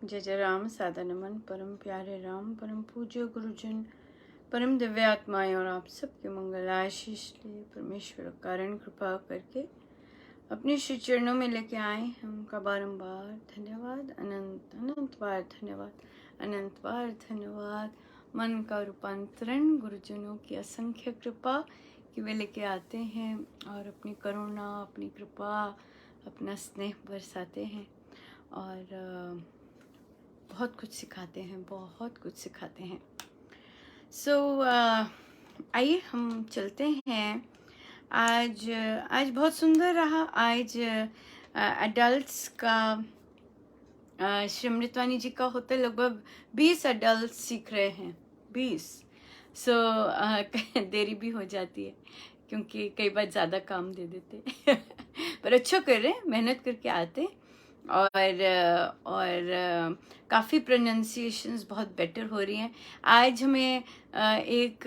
जय जय राम। सादा नमन परम प्यारे राम, परम पूज्य गुरुजन, परम दिव्य आत्माएं और आप सबके मंगल आशीष लिए परमेश्वर कारण कृपा करके अपने श्री चरणों में लेके आए हैं। उनका बारंबार धन्यवाद, अनंत अनंत बार धन्यवाद, अनंत बार धन्यवाद। मन का रूपांतरण गुरुजनों की असंख्य कृपा कि वे लेके आते हैं और अपनी करुणा, अपनी कृपा, अपना स्नेह बरसाते हैं और बहुत कुछ सिखाते हैं, बहुत कुछ सिखाते हैं। आइए हम चलते हैं। आज बहुत सुंदर रहा। आज एडल्ट्स का श्री अमृतवाणी जी का होता है। लगभग 20 एडल्ट सीख रहे हैं, 20। देरी भी हो जाती है क्योंकि कई बार ज़्यादा काम दे देते पर अच्छा कर रहे हैं, मेहनत करके आते और काफ़ी प्रोनाउंसिएशंस बहुत बेटर हो रही हैं। आज हमें एक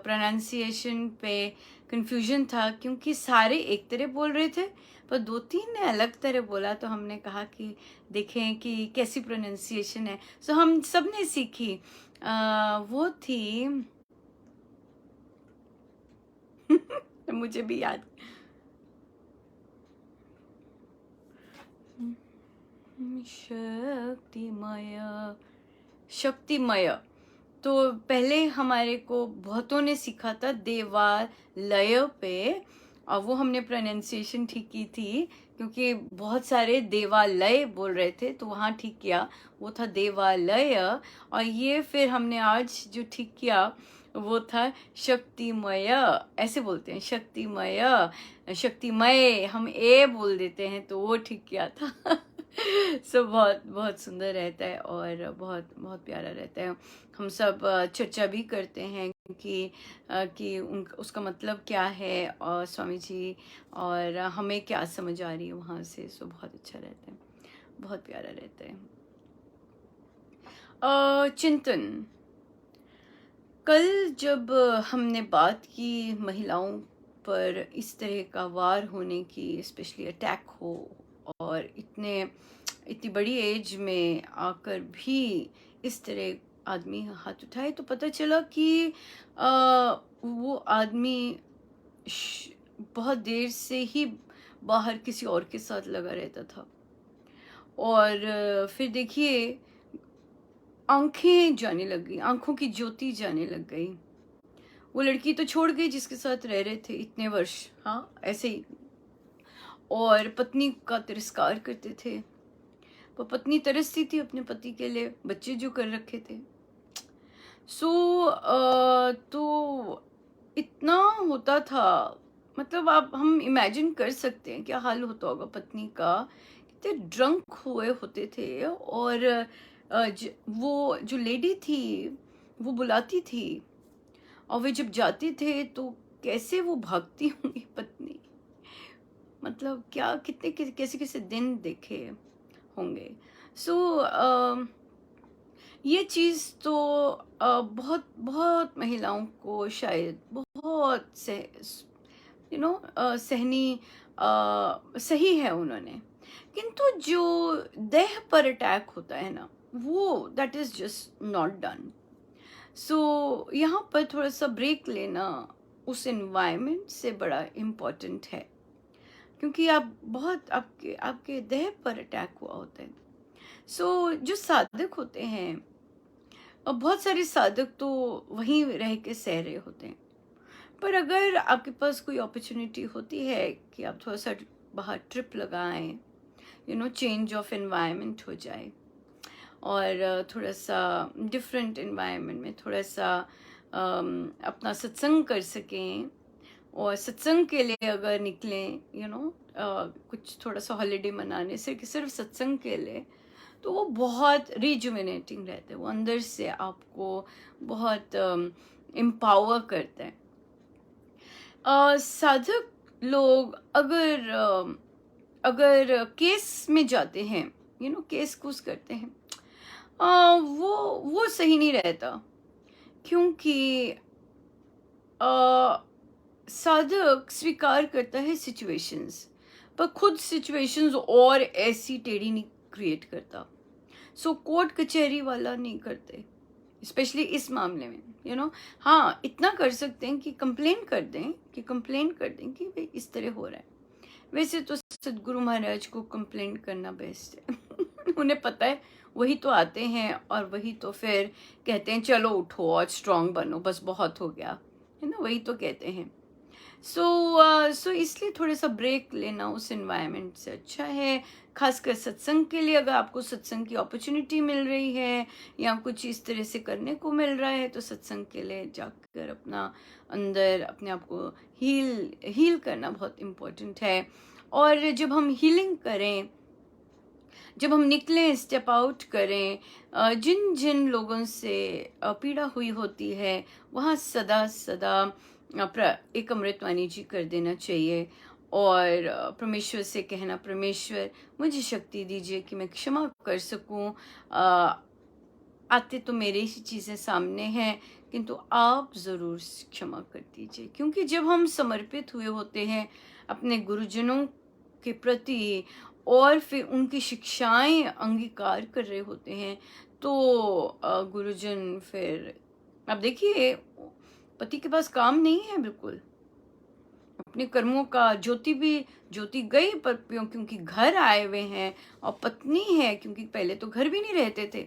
प्रोनाउंसिएशन पे कंफ्यूजन था क्योंकि सारे एक तरह बोल रहे थे पर 2-3 ने अलग तरह बोला, तो हमने कहा कि देखें कि कैसी प्रोनाउंसिएशन है। हम सब ने सीखी। वो थी मुझे भी याद, शक्तिमय, शक्तिमय। तो पहले हमारे को बहुतों ने सीखा था देवालय पे, और वो हमने प्रोनाउंसिएशन ठीक की थी क्योंकि बहुत सारे देवालय बोल रहे थे, तो वहाँ ठीक किया, वो था देवालय। और ये फिर हमने आज जो ठीक किया वो था शक्तिमय। ऐसे बोलते हैं, शक्तिमय, शक्तिमय। हम ए बोल देते हैं, तो वो ठीक किया था बहुत बहुत सुंदर रहता है और बहुत बहुत प्यारा रहता है। हम सब चर्चा भी करते हैं कि उसका मतलब क्या है और स्वामी जी और हमें क्या समझ आ रही है वहाँ से। बहुत अच्छा रहता है, बहुत प्यारा रहता है। चिंतन, कल जब हमने बात की महिलाओं पर इस तरह का वार होने की, स्पेशली अटैक हो, और इतनी बड़ी एज में आकर भी इस तरह आदमी हाथ उठाए, तो पता चला कि वो आदमी बहुत देर से ही बाहर किसी और के साथ लगा रहता था। और फिर देखिए आंखें जाने लग गई, आंखों की ज्योति जाने लग गई। वो लड़की तो छोड़ गई जिसके साथ रह रहे थे इतने वर्ष, हाँ ऐसे ही, और पत्नी का तिरस्कार करते थे। पर पत्नी तरसती थी अपने पति के लिए, बच्चे जो कर रखे थे। तो इतना होता था, मतलब आप हम इमेजिन कर सकते हैं क्या हाल होता होगा पत्नी का। कितने ड्रंक हुए होते थे। और वो जो लेडी थी वो बुलाती थी, और वे जब जाते थे तो कैसे वो भागती होंगी पत्नी। मतलब क्या कितने कैसे कैसे दिन देखे होंगे। ये चीज़ तो बहुत बहुत महिलाओं को शायद बहुत से सहनी सही है उन्होंने। किंतु जो देह पर अटैक होता है ना, वो that is just not done. यहाँ पर थोड़ा सा ब्रेक लेना उस एनवायरनमेंट से बड़ा इम्पोर्टेंट है, क्योंकि आप बहुत आपके आपके देह पर अटैक हुआ होता है। जो साधक होते हैं, और बहुत सारे साधक तो वहीं रह के सह रहे होते हैं, पर अगर आपके पास कोई अपॉर्चुनिटी होती है कि आप थोड़ा सा बाहर ट्रिप लगाएं, चेंज ऑफ एनवायरनमेंट हो जाए, और थोड़ा सा डिफरेंट एनवायरनमेंट में थोड़ा सा अपना सत्संग कर सकें, और सत्संग के लिए अगर निकलें, कुछ थोड़ा सा हॉलीडे मनाने से कि सिर्फ सत्संग के लिए, तो वो बहुत रिजुमिनेटिंग रहता है। वो अंदर से आपको बहुत एम्पावर करता है। साधक लोग अगर केस में जाते हैं, केस कूस करते हैं, वो सही नहीं रहता, क्योंकि साधक स्वीकार करता है सिचुएशंस, पर खुद सिचुएशंस और ऐसी टेढ़ी नहीं क्रिएट करता। सो कोर्ट कचहरी वाला नहीं करते, स्पेशली इस मामले में, हाँ इतना कर सकते हैं कि कंप्लेन कर दें कि भाई इस तरह हो रहा है। वैसे तो सदगुरु महाराज को कंप्लेन करना बेस्ट है उन्हें पता है, वही तो आते हैं और वही तो फिर कहते हैं चलो उठो और स्ट्रांग बनो, बस बहुत हो गया, है ना, वही तो कहते हैं। सो इसलिए थोड़ा सा ब्रेक लेना उस एनवायरनमेंट से अच्छा है, खासकर सत्संग के लिए। अगर आपको सत्संग की अपॉर्चुनिटी मिल रही है या कुछ इस तरह से करने को मिल रहा है, तो सत्संग के लिए जाकर अपना अंदर अपने आप को हील करना बहुत इम्पोर्टेंट है। और जब हम हीलिंग करें, जब हम निकलें, स्टेप आउट करें, जिन जिन लोगों से पीड़ा हुई होती है वहाँ सदा सदा एक अमृतवाणी जी कर देना चाहिए और परमेश्वर से कहना, परमेश्वर मुझे शक्ति दीजिए कि मैं क्षमा कर सकूं। आते तो मेरे ही चीज़ें सामने हैं, किंतु आप ज़रूर क्षमा कर दीजिए। क्योंकि जब हम समर्पित हुए होते हैं अपने गुरुजनों के प्रति और फिर उनकी शिक्षाएं अंगीकार कर रहे होते हैं, तो गुरुजन फिर, अब देखिए, पति के पास काम नहीं है बिल्कुल, अपने कर्मों का ज्योति गई, पर क्योंकि घर आए हुए हैं, और पत्नी है, क्योंकि पहले तो घर भी नहीं रहते थे,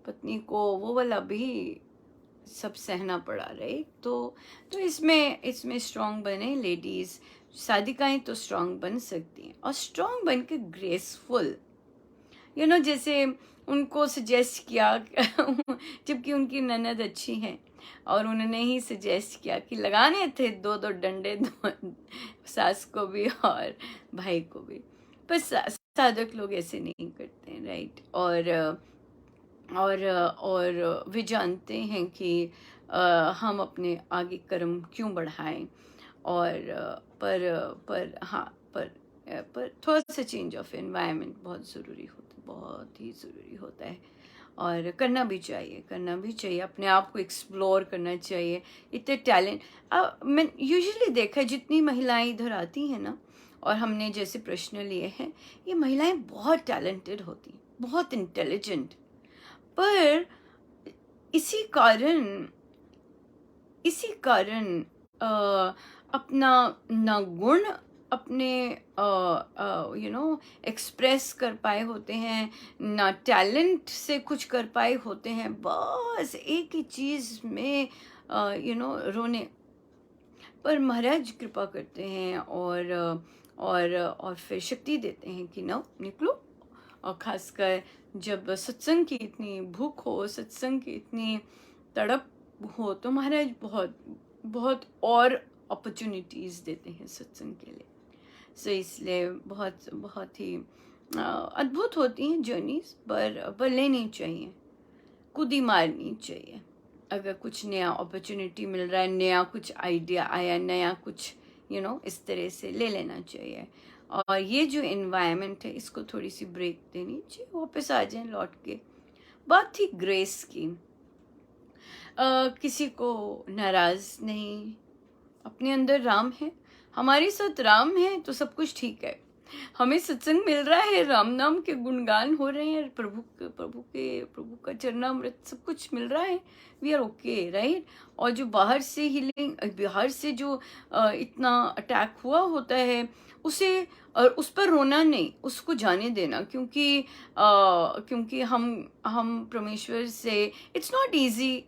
पत्नी को वो वाला भी सब सहना पड़ा रहे। तो इसमें स्ट्रांग बने लेडीज, साधिकाएं तो स्ट्रांग बन सकती हैं, और स्ट्रांग बन के ग्रेसफुल, जैसे उनको सजेस्ट किया जबकि उनकी ननद अच्छी है और उन्होंने ही सजेस्ट किया कि लगाने थे दो डंडे, दो सास को भी और भाई को भी, पर साधक लोग ऐसे नहीं करते हैं, राइट। और वे जानते हैं कि हम अपने आगे कर्म क्यों बढ़ाएं, और पर थोड़ा सा चेंज ऑफ एनवायरनमेंट बहुत ज़रूरी होता है, बहुत ही ज़रूरी होता है, और करना भी चाहिए, अपने आप को एक्सप्लोर करना चाहिए। इतने टैलेंट मैं यूजुअली देखा है, जितनी महिलाएं इधर आती हैं ना, और हमने जैसे प्रश्न लिए हैं, ये महिलाएं बहुत टैलेंटेड होती हैं, बहुत इंटेलिजेंट, पर इसी कारण अपना ना गुण अपने एक्सप्रेस कर पाए होते हैं, ना टैलेंट से कुछ कर पाए होते हैं, बस एक ही चीज़ में रोने। पर महाराज कृपा करते हैं और फिर शक्ति देते हैं कि निकलो। और खासकर जब सत्संग की इतनी भूख हो, सत्संग की इतनी तड़प हो, तो महाराज बहुत बहुत और अपॉर्चुनिटीज़ देते हैं सत्संग के लिए। सो इसलिए बहुत बहुत ही अद्भुत होती हैं जर्नीज, पर लेनी चाहिए, कूदी मारनी चाहिए। अगर कुछ नया अपॉर्चुनिटी मिल रहा है, नया कुछ आइडिया आया, नया कुछ इस तरह से ले लेना चाहिए। और ये जो एनवायरनमेंट है, इसको थोड़ी सी ब्रेक देनी चाहिए, वापस आ जाएं लौट के। बात थी ग्रेस की, किसी को नाराज नहीं, अपने अंदर राम है, हमारे साथ राम है, तो सब कुछ ठीक है। हमें सत्संग मिल रहा है, राम नाम के गुणगान हो रहे हैं, प्रभु का चरणामृत सब कुछ मिल रहा है, वी आर ओके, राइट। और जो बाहर से हीलिंग, बाहर से जो इतना अटैक हुआ होता है, उसे और उस पर रोना नहीं, उसको जाने देना, क्योंकि हम परमेश्वर से, इट्स नॉट इजी,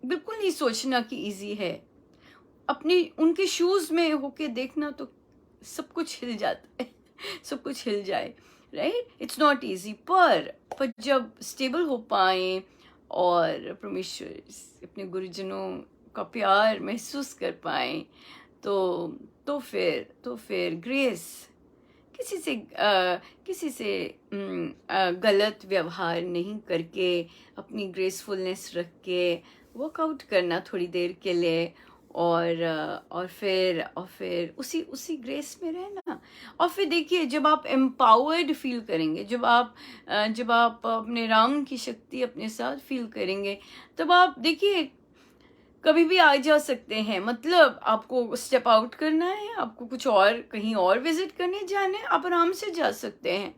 बिल्कुल नहीं सोचना कि इजी है। अपने उनके शूज में होके देखना तो सब कुछ हिल जाता है सब कुछ हिल जाए, राइट। इट्स नॉट इजी, पर जब स्टेबल हो पाए और परमेश्वर अपने गुरुजनों का प्यार महसूस कर पाए, तो फिर ग्रेस, किसी से गलत व्यवहार नहीं करके, अपनी ग्रेसफुलनेस रख के वर्कआउट करना थोड़ी देर के लिए, और फिर उसी ग्रेस में रहना। और फिर देखिए, जब आप एम्पावर्ड फील करेंगे, जब आप अपने राम की शक्ति अपने साथ फील करेंगे, तब आप देखिए कभी भी आ जा सकते हैं। मतलब आपको स्टेप आउट करना है, आपको कुछ और कहीं और विजिट करने जाना है, आप आराम से जा सकते हैं,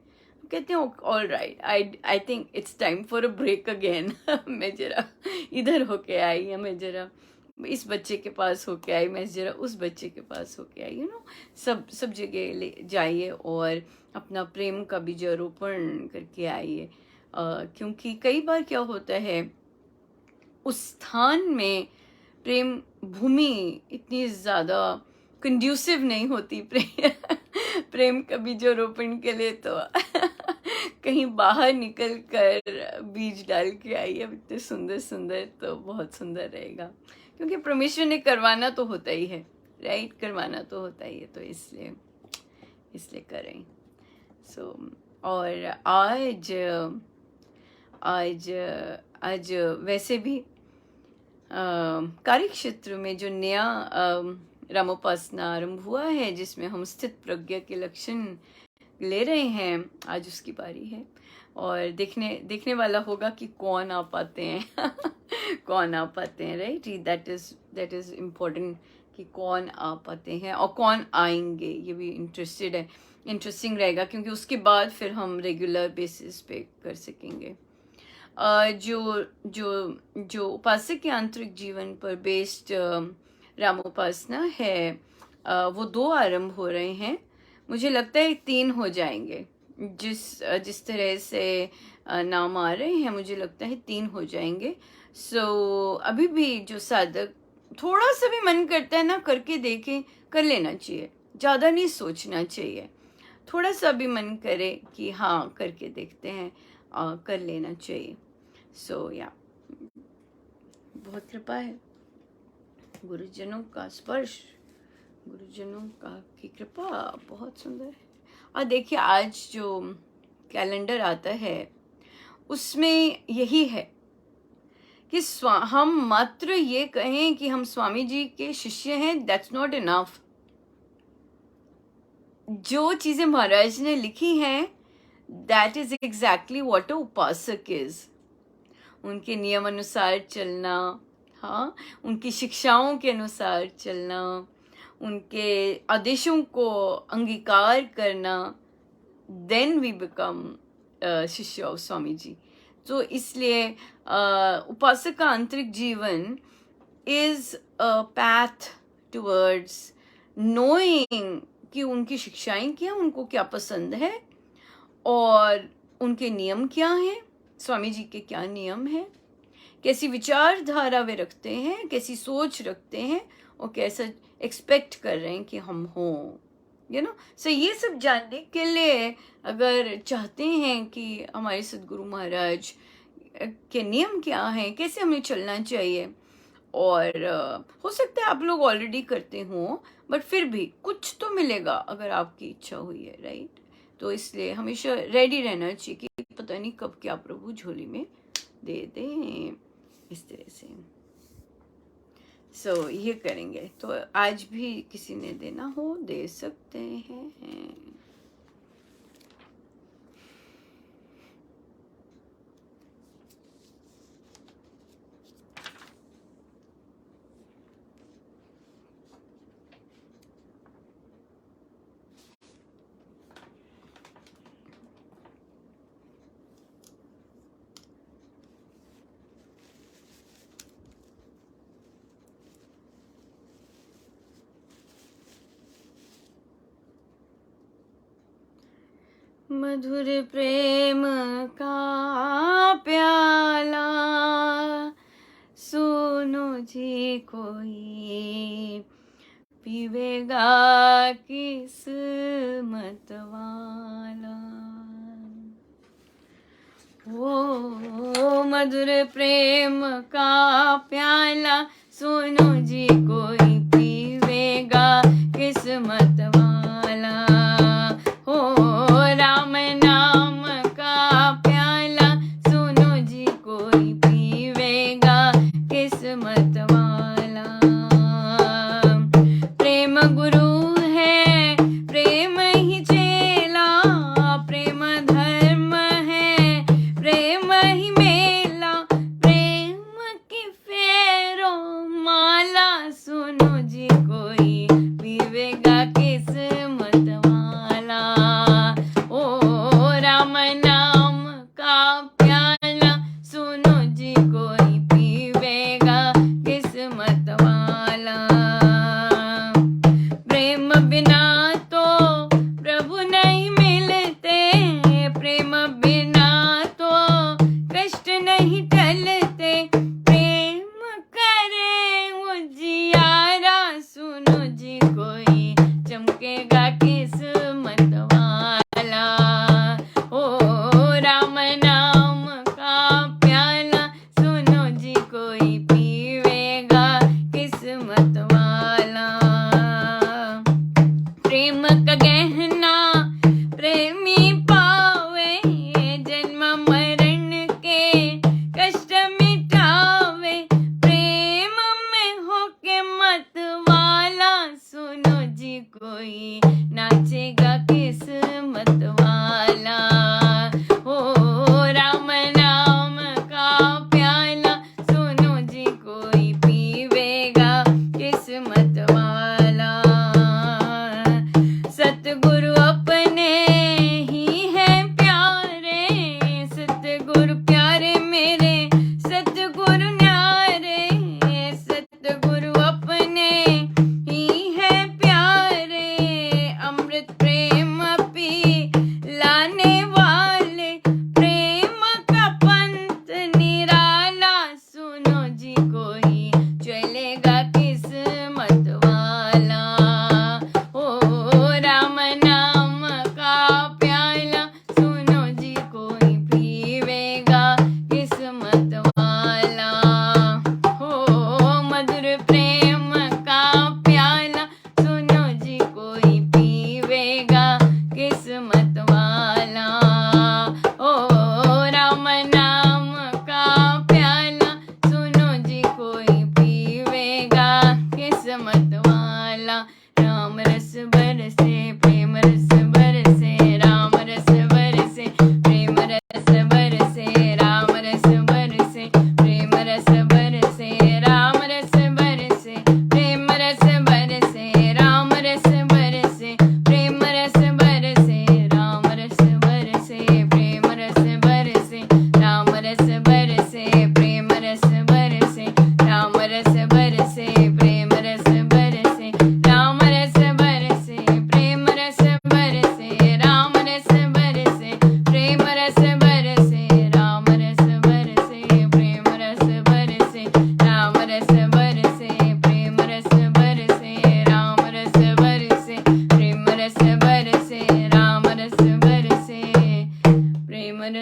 कहते हैं all right, I think it's time for a break again. मैं जरा इधर होके आई, मैं जरा इस बच्चे के पास होके आई, मैं जरा उस बच्चे के पास होके आई, सब जगह ले जाइए और अपना प्रेम का बीजारोपण करके आइए। क्योंकि कई बार क्या होता है, उस स्थान में प्रेम भूमि इतनी ज़्यादा कंड्यूसिव नहीं होती प्रेम का बीजारोपण के लिए, तो कहीं बाहर निकल कर बीज डाल के आइए, इतने सुंदर सुंदर, तो बहुत सुंदर रहेगा। क्योंकि परमेश्वर ने करवाना तो होता ही है, राइट, करवाना तो होता ही है, तो इसलिए करें। और आज आज आज वैसे भी कार्य क्षेत्र में जो नया रामोपासना आरंभ हुआ है, जिसमें हम स्थित प्रज्ञा के लक्षण ले रहे हैं, आज उसकी बारी है। और देखने वाला होगा कि कौन आ पाते हैं कौन आ पाते हैं, राइट, दैट इज इम्पोर्टेंट कि कौन आ पाते हैं और कौन आएंगे, ये भी इंटरेस्टिंग रहेगा, क्योंकि उसके बाद फिर हम रेगुलर बेसिस पे कर सकेंगे। जो उपासक के आंतरिक जीवन पर बेस्ड रामोपासना है, वो 2 आरंभ हो रहे हैं। मुझे लगता है 3 हो जाएंगे, जिस तरह से नाम आ रहे हैं, मुझे लगता है 3 हो जाएंगे। अभी भी जो साधक थोड़ा सा भी मन करता है ना, करके देखें, कर लेना चाहिए, ज़्यादा नहीं सोचना चाहिए। थोड़ा सा भी मन करे कि हाँ करके देखते हैं, कर लेना चाहिए। या बहुत कृपा है, गुरुजनों का स्पर्श, गुरुजनों की कृपा बहुत सुंदर है। और देखिए, आज जो कैलेंडर आता है उसमें यही है कि हम मात्र ये कहें कि हम स्वामी जी के शिष्य हैं, दैट्स नॉट इनफ। जो चीजें महाराज ने लिखी हैं, that is exactly what a उपासक इज। उनके नियम अनुसार चलना, हाँ, उनकी शिक्षाओं के अनुसार चलना, उनके आदेशों को अंगीकार करना, देन वी बिकम शिष्य ऑफ स्वामी जी। तो इसलिए उपासक का आंतरिक जीवन is a path towards knowing कि उनकी शिक्षाएं क्या, उनको क्या पसंद है और उनके नियम क्या हैं, स्वामी जी के क्या नियम हैं, कैसी विचारधारा वे रखते हैं, कैसी सोच रखते हैं, और कैसा एक्सपेक्ट कर रहे हैं कि हम हों, सो ये सब जानने के लिए अगर चाहते हैं कि हमारे सद्गुरु महाराज के नियम क्या हैं, कैसे हमें चलना चाहिए, और हो सकता है आप लोग ऑलरेडी करते हों, बट फिर भी कुछ तो मिलेगा अगर आपकी इच्छा हुई है, राइट। तो इसलिए हमेशा रेडी रहना चाहिए कि पता नहीं कब क्या प्रभु झोली में दे दें, इस तरह से। ये करेंगे, तो आज भी किसी ने देना हो दे सकते हैं। मधुर प्रेम का प्याला सुनो जी कोई, पीवेगा किस्मत वाला। ओ मधुर प्रेम का प्याला सुनो जी कोई, पीवेगा किस्मत वाला। हो राम नाम का प्याला सुनो जी कोई, पीवेगा किस्मत वाला। प्रेम गुरु है प्रेम ही चेला, प्रेम धर्म है प्रेम ही मेला, प्रेम की फेरो माला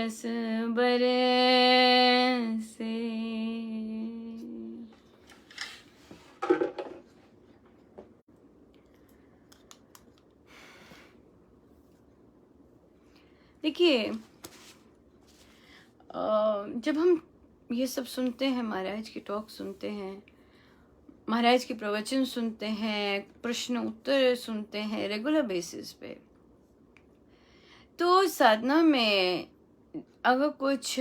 रस बरसे। देखिए, जब हम ये सब सुनते हैं, महाराज की टॉक सुनते हैं, महाराज के प्रवचन सुनते हैं, प्रश्न उत्तर सुनते हैं रेगुलर बेसिस पे, तो साधना में अगर कुछ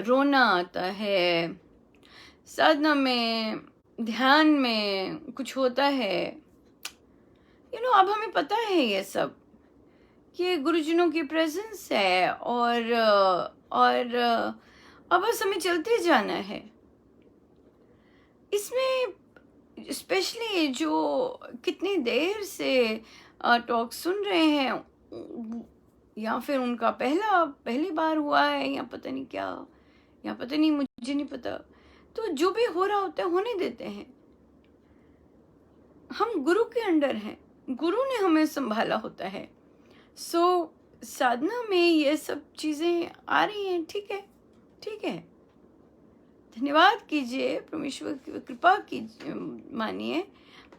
रोना आता है, साधना में ध्यान में कुछ होता है, अब हमें पता है ये सब कि गुरुजनों की प्रेजेंस है, और अब बस हमें चलते जाना है। इसमें स्पेशली जो कितनी देर से टॉक सुन रहे हैं, या फिर उनका पहली बार हुआ है, या पता नहीं क्या, या पता नहीं, मुझे नहीं पता, तो जो भी हो रहा होता है होने देते हैं। हम गुरु के अंडर हैं, गुरु ने हमें संभाला होता है। सो साधना में ये सब चीजें आ रही हैं, ठीक है, ठीक है, धन्यवाद कीजिए, परमेश्वर की कृपा कीजिए, मानिए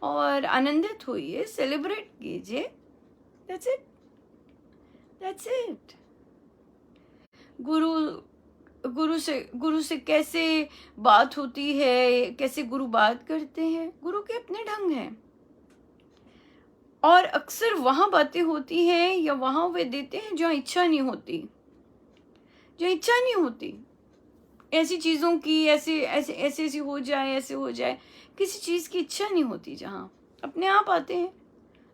और आनंदित होइए, सेलिब्रेट कीजिए। That's it, that's it. गुरु से कैसे बात होती है, कैसे गुरु बात करते हैं, गुरु के अपने ढंग हैं, और अक्सर वहां बातें होती हैं या वहां वे देते हैं जहाँ इच्छा नहीं होती, जहाँ इच्छा नहीं होती ऐसी चीजों की, ऐसे हो जाए, ऐसे हो जाए, किसी चीज की इच्छा नहीं होती, जहाँ अपने आप आते हैं,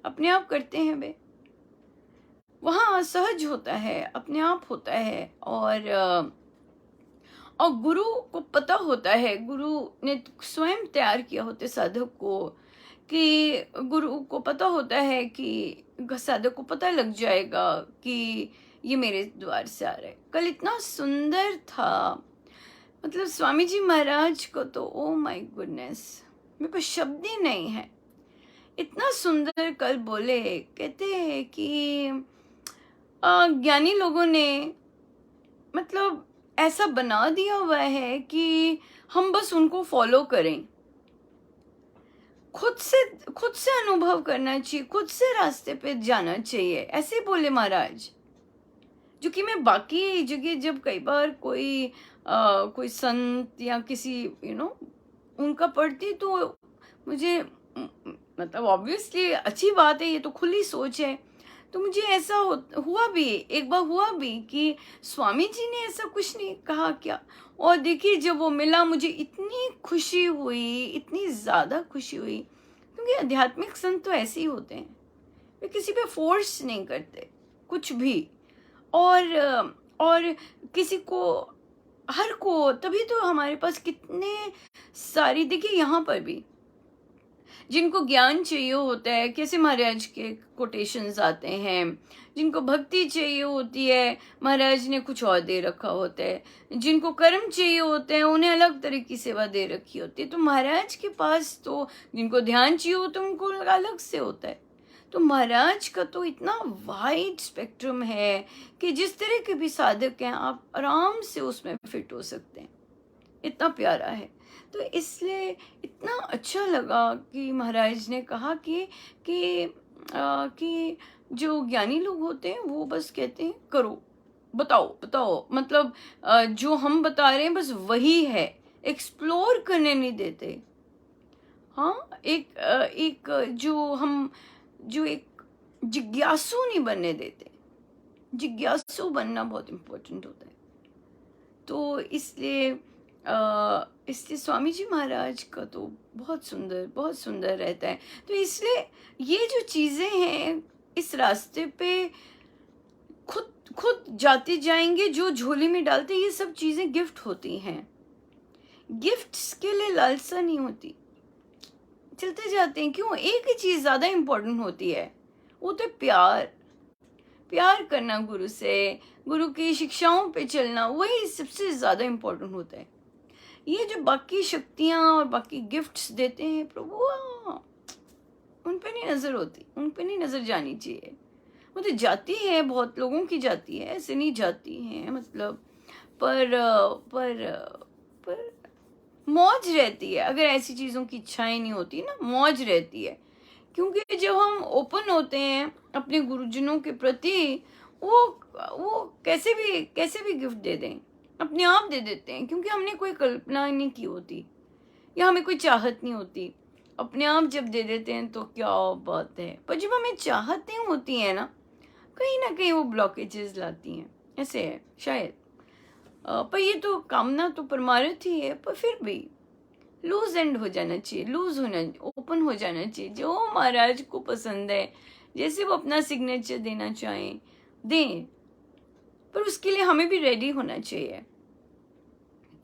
अपने आप करते हैं वे, वहाँ सहज होता है, अपने आप होता है। और गुरु को पता होता है, गुरु ने स्वयं तैयार किया होता है साधक को, कि गुरु को पता होता है कि साधक को पता लग जाएगा कि ये मेरे द्वार से आ रहा है। कल इतना सुंदर था, मतलब स्वामी जी महाराज को तो ओ माय गुडनेस, मेरे पास शब्द ही नहीं है, इतना सुंदर कल बोले। कहते हैं कि ज्ञानी लोगों ने मतलब ऐसा बना दिया हुआ है कि हम बस उनको फॉलो करें, खुद से अनुभव करना चाहिए, खुद से रास्ते पे जाना चाहिए, ऐसे बोले महाराज। जो कि मैं बाकी जगह जब कई बार कोई संत या किसी उनका पढ़ती, तो मुझे मतलब ऑब्वियसली अच्छी बात है, ये तो खुली सोच है, तो मुझे ऐसा हुआ भी, एक बार हुआ भी कि स्वामी जी ने ऐसा कुछ नहीं कहा क्या, और देखिए जब वो मिला मुझे इतनी खुशी हुई, इतनी ज़्यादा खुशी हुई, क्योंकि आध्यात्मिक संत तो ऐसे ही होते हैं, वे किसी पे फोर्स नहीं करते कुछ भी, और किसी को, हर को, तभी तो हमारे पास कितने सारी, देखिए यहाँ पर भी जिनको ज्ञान चाहिए होता है, कैसे महाराज के कोटेशंस आते हैं, जिनको भक्ति चाहिए होती है महाराज ने कुछ और दे रखा होता है, जिनको कर्म चाहिए होते हैं उन्हें अलग तरह की सेवा दे रखी होती है। तो महाराज के पास तो, जिनको ध्यान चाहिए होता है उनको अलग से होता है। तो महाराज का तो इतना वाइड स्पेक्ट्रम है कि जिस तरह के भी साधक हैं आप आराम से उसमें फिट हो सकते हैं, इतना प्यारा है। तो इसलिए इतना अच्छा लगा कि महाराज ने कहा कि जो ज्ञानी लोग होते हैं वो बस कहते हैं करो, बताओ, मतलब जो हम बता रहे हैं बस वही है, एक्सप्लोर करने नहीं देते। हाँ, एक जो एक जिज्ञासु नहीं बनने देते, जिज्ञासु बनना बहुत इम्पोर्टेंट होता है। तो इसलिए स्वामी जी महाराज का तो बहुत सुंदर रहता है। तो इसलिए ये जो चीज़ें हैं इस रास्ते पे खुद जाते जाएंगे, जो झोली में डालते, ये सब चीज़ें गिफ्ट होती हैं, गिफ्ट्स के लिए लालसा नहीं होती, चलते जाते हैं। क्यों? एक ही चीज़ ज़्यादा इम्पोर्टेंट होती है, वो तो प्यार करना गुरु से, गुरु की शिक्षाओं पे चलना, वही सबसे ज़्यादा इम्पोर्टेंट होता है। ये जो बाकी शक्तियाँ और बाकी गिफ्ट्स देते हैं प्रभु, उन पे नहीं नज़र होती, उन पे नहीं नज़र जानी चाहिए। वो तो जाती है, बहुत लोगों की जाती है, ऐसे नहीं जाती है, मतलब पर मौज रहती है। अगर ऐसी चीज़ों की इच्छाएं नहीं होती ना, मौज रहती है। क्योंकि जब हम ओपन होते हैं अपने गुरुजनों के प्रति, वो वो कैसे भी गिफ्ट दे दें, अपने आप दे देते हैं, क्योंकि हमने कोई कल्पना नहीं की होती या हमें कोई चाहत नहीं होती। अपने आप जब दे देते हैं तो क्या बात है। पर जब हमें चाहत नहीं होती है ना कहीं वो ब्लॉकेजेस लाती हैं। ऐसे है शायद। पर ये तो कामना तो परमार्थ ही है, पर फिर भी लूज एंड हो जाना चाहिए, लूज होना, ओपन हो जाना चाहिए। जो महाराज को पसंद है, जैसे वो अपना सिग्नेचर देना चाहें दें, पर उसके लिए हमें भी रेडी होना चाहिए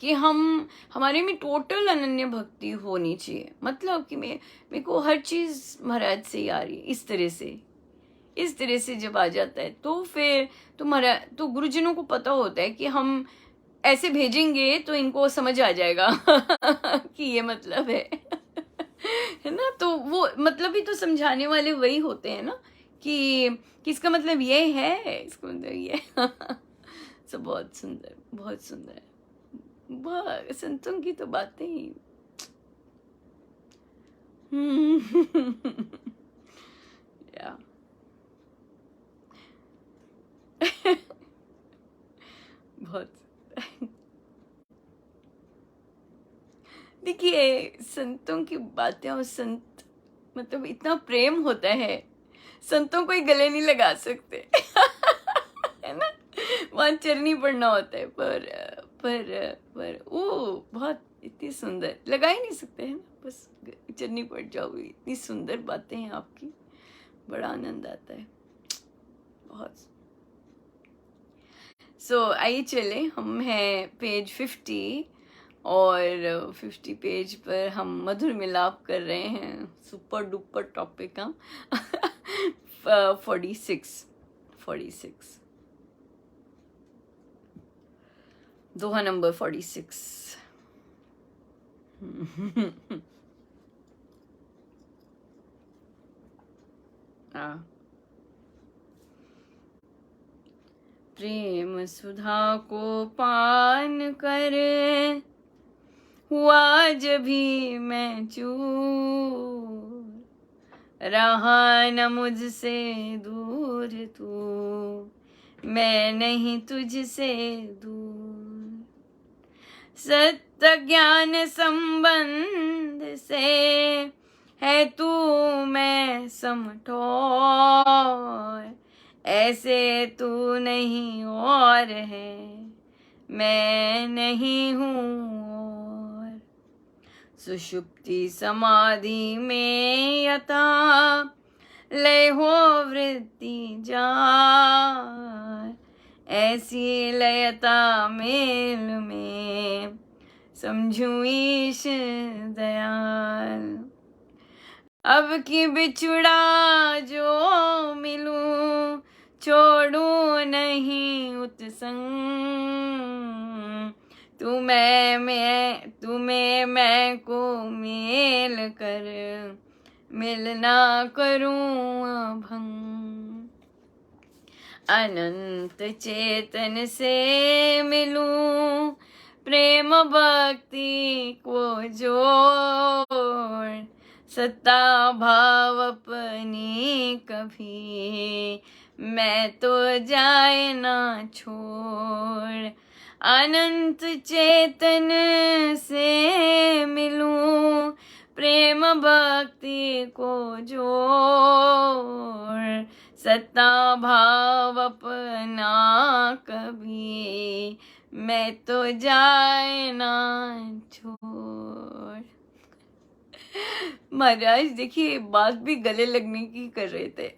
कि हमारे में टोटल अनन्य भक्ति होनी चाहिए। मतलब कि मेरे को हर चीज़ महाराज से ही आ रही है। इस तरह से जब आ जाता है तो फिर तो गुरुजनों को पता होता है कि हम ऐसे भेजेंगे तो इनको समझ आ जाएगा कि ये मतलब है है ना। तो वो मतलब भी तो समझाने वाले वही होते हैं ना, कि इसका मतलब ये है, इसका मतलब ये सब बहुत सुंदर, बहुत सुंदर। संतों की तो बातें ही या बहुत देखिए, संतों की बातें और संत, मतलब इतना प्रेम होता है, संतों को ही गले नहीं लगा सकते है ना। वहां चरनी पड़ना होता है, पर वो बहुत इतनी सुंदर लगा ही नहीं सकते है ना। बस चरनी पड़ जाओ, इतनी सुंदर बातें हैं आपकी, बड़ा आनंद आता है बहुत। आइए चले, हम हैं पेज 50 और 50 पेज पर हम मधुर मिलाप कर रहे हैं सुपर डुपर टॉपिक का 46 दोहा नंबर 46 प्रेम सुधा को पान कर हुआ जभी मैं चूर, रहा न मुझसे दूर तू, मैं नहीं तुझसे दूर। सत्य ज्ञान संबंध से है तू मैं समठौर, ऐसे तू नहीं और है, मैं नहीं हूँ और। सुषुप्ति समाधि में यथा लय हो वृत्ति जार, ऐसी लयता मेल में समझू ईश दयाल। अब की बिछुड़ा जो मिलूं, छोड़ू नहीं उत्संग, तुम्हें मैं को मेल कर, मिलना करूं अभंग। अनंत चेतन से मिलूं, प्रेम भक्ति को जोड़, सत्ता भाव अपनी कभी मैं तो जाए ना छोड़। अनंत चेतन से मिलूं, प्रेम भक्ति को जोड़, सत्ता भाव अपना कभी मैं तो जाए ना छोड़। महाराज देखिए, बात भी गले लगने की कर रहे थे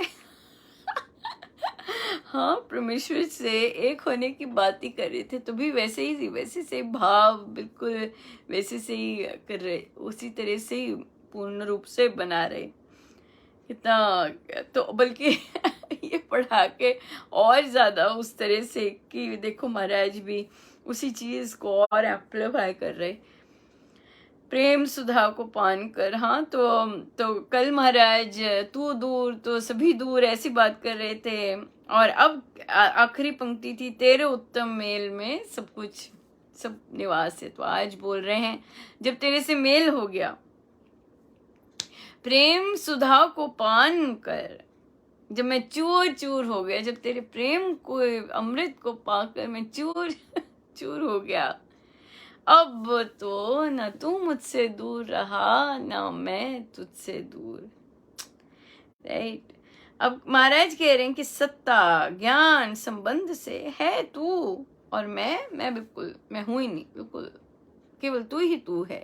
हाँ, परमेश्वर से एक होने की बात ही कर रहे थे, तो भी वैसे से भाव बिल्कुल वैसे से ही कर रहे, उसी तरह से ही पूर्ण रूप से बना रहे। इतना तो बल्कि ये पढ़ा के और ज्यादा उस तरह से कि देखो महाराज भी उसी चीज को और एम्प्लीफाई कर रहे। प्रेम सुधा को पान कर। हाँ, तो कल महाराज तू दूर तो सभी दूर ऐसी बात कर रहे थे, और अब आखिरी पंक्ति थी, तेरे उत्तम मेल में सब कुछ सब निवास है। तो आज बोल रहे हैं जब तेरे से मेल हो गया, प्रेम सुधा को पान कर, जब मैं चूर चूर हो गया, जब तेरे प्रेम को अमृत को पाकर मैं चूर चूर हो गया, अब तो न तू मुझसे दूर रहा न मैं तुझसे दूर। राइट। अब महाराज कह रहे हैं कि सत्ता ज्ञान संबंध से है तू और मैं बिल्कुल, मैं हूं ही नहीं, बिल्कुल केवल तू ही तू है,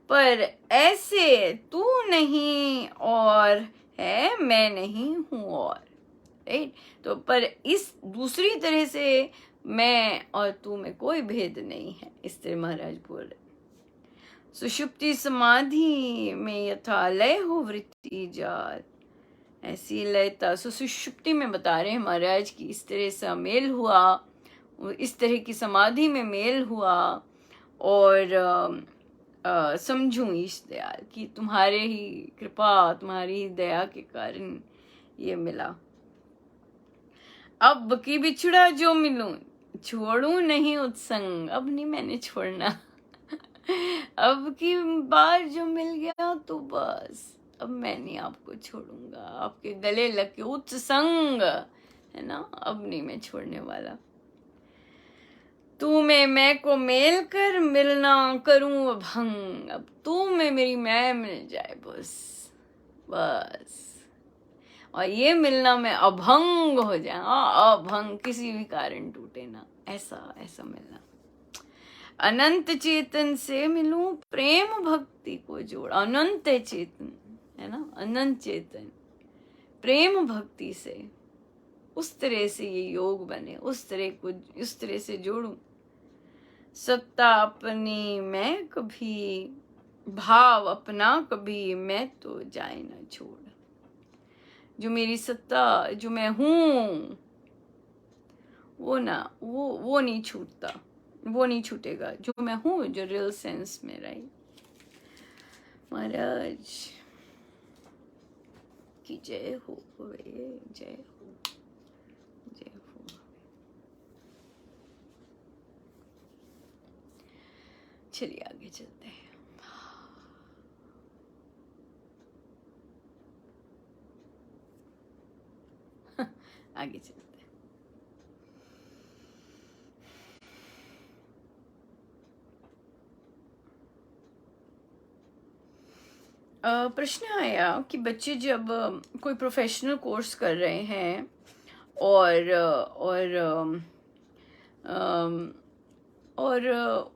पर ऐसे तू नहीं और है, मैं नहीं हूं और। राइट। तो पर इस दूसरी तरह से मैं और तू में कोई भेद नहीं है, इस तरह महाराज बोल रहे। सुषुप्ति समाधि में यथा लय हो वृत्ति जात, ऐसी लयता। सुषुप्ति में बता रहे हैं महाराज की इस तरह से मेल हुआ, इस तरह की समाधि में मेल हुआ, और समझूं ईश दयाल कि तुम्हारे ही कृपा, तुम्हारी ही दया के कारण ये मिला। अब की बिछड़ा जो मिलूं, छोड़ू नहीं उत्संग, अब नहीं मैंने छोड़ना। अब की बार जो मिल गया तो बस, अब मैं नहीं आपको छोड़ूंगा, आपके गले लग के उत्संग है ना, अब नहीं मैं छोड़ने वाला। तू में मैं को मेल कर, मिलना करूं अभंग, अब तू में मेरी मैं मिल जाए बस बस, और ये मिलना में अभंग हो जाए। हाँ, अभंग, किसी भी कारण टूटे ना, ऐसा ऐसा मिलना। अनंत चेतन से मिलूं, प्रेम भक्ति को जोड़, अनंत चेतन है ना, अनंत चेतन प्रेम भक्ति से, उस तरह से ये योग बने, उस तरह से जोड़ूं। सत्ता अपनी मैं कभी, भाव अपना कभी मैं तो जाए ना छोड़। जो मेरी सत्ता, जो मैं हूं, वो ना वो नहीं छूटता, वो नहीं छूटेगा, जो मैं हूं, जो रियल सेंस में। राइट। महाराज की जय हो, जय हो, जय हो। चलिए आगे चलते हैं। आगे चलते हैं। प्रश्न आया कि बच्चे जब कोई प्रोफेशनल कोर्स कर रहे हैं और और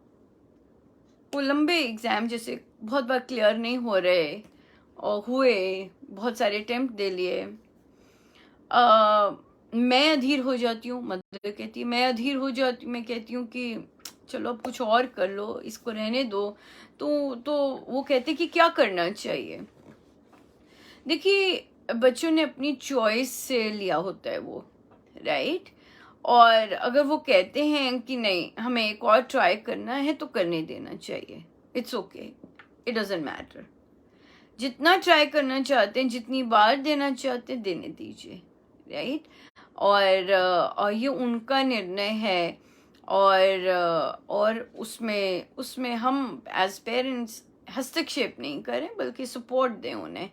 वो लंबे एग्ज़ाम जैसे बहुत बार क्लियर नहीं हो रहे, और हुए बहुत सारे अटेम्प्ट दे लिए, मैं अधीर हो जाती हूँ। मदर कहती है मैं अधीर हो जाती हूँ, मैं कहती हूँ कि चलो अब कुछ और कर लो, इसको रहने दो। तो वो कहते कि क्या करना चाहिए। देखिए, बच्चों ने अपनी चॉइस से लिया होता है वो, राइट। और अगर वो कहते हैं कि नहीं हमें एक और ट्राई करना है, तो करने देना चाहिए। It's okay, it doesn't matter. जितना ट्राई करना चाहते हैं, जितनी बार देना चाहते हैं, देने दीजिए। राइट। और ये उनका निर्णय है, और उसमें हम एज पेरेंट्स हस्तक्षेप नहीं करें, बल्कि सपोर्ट दें उन्हें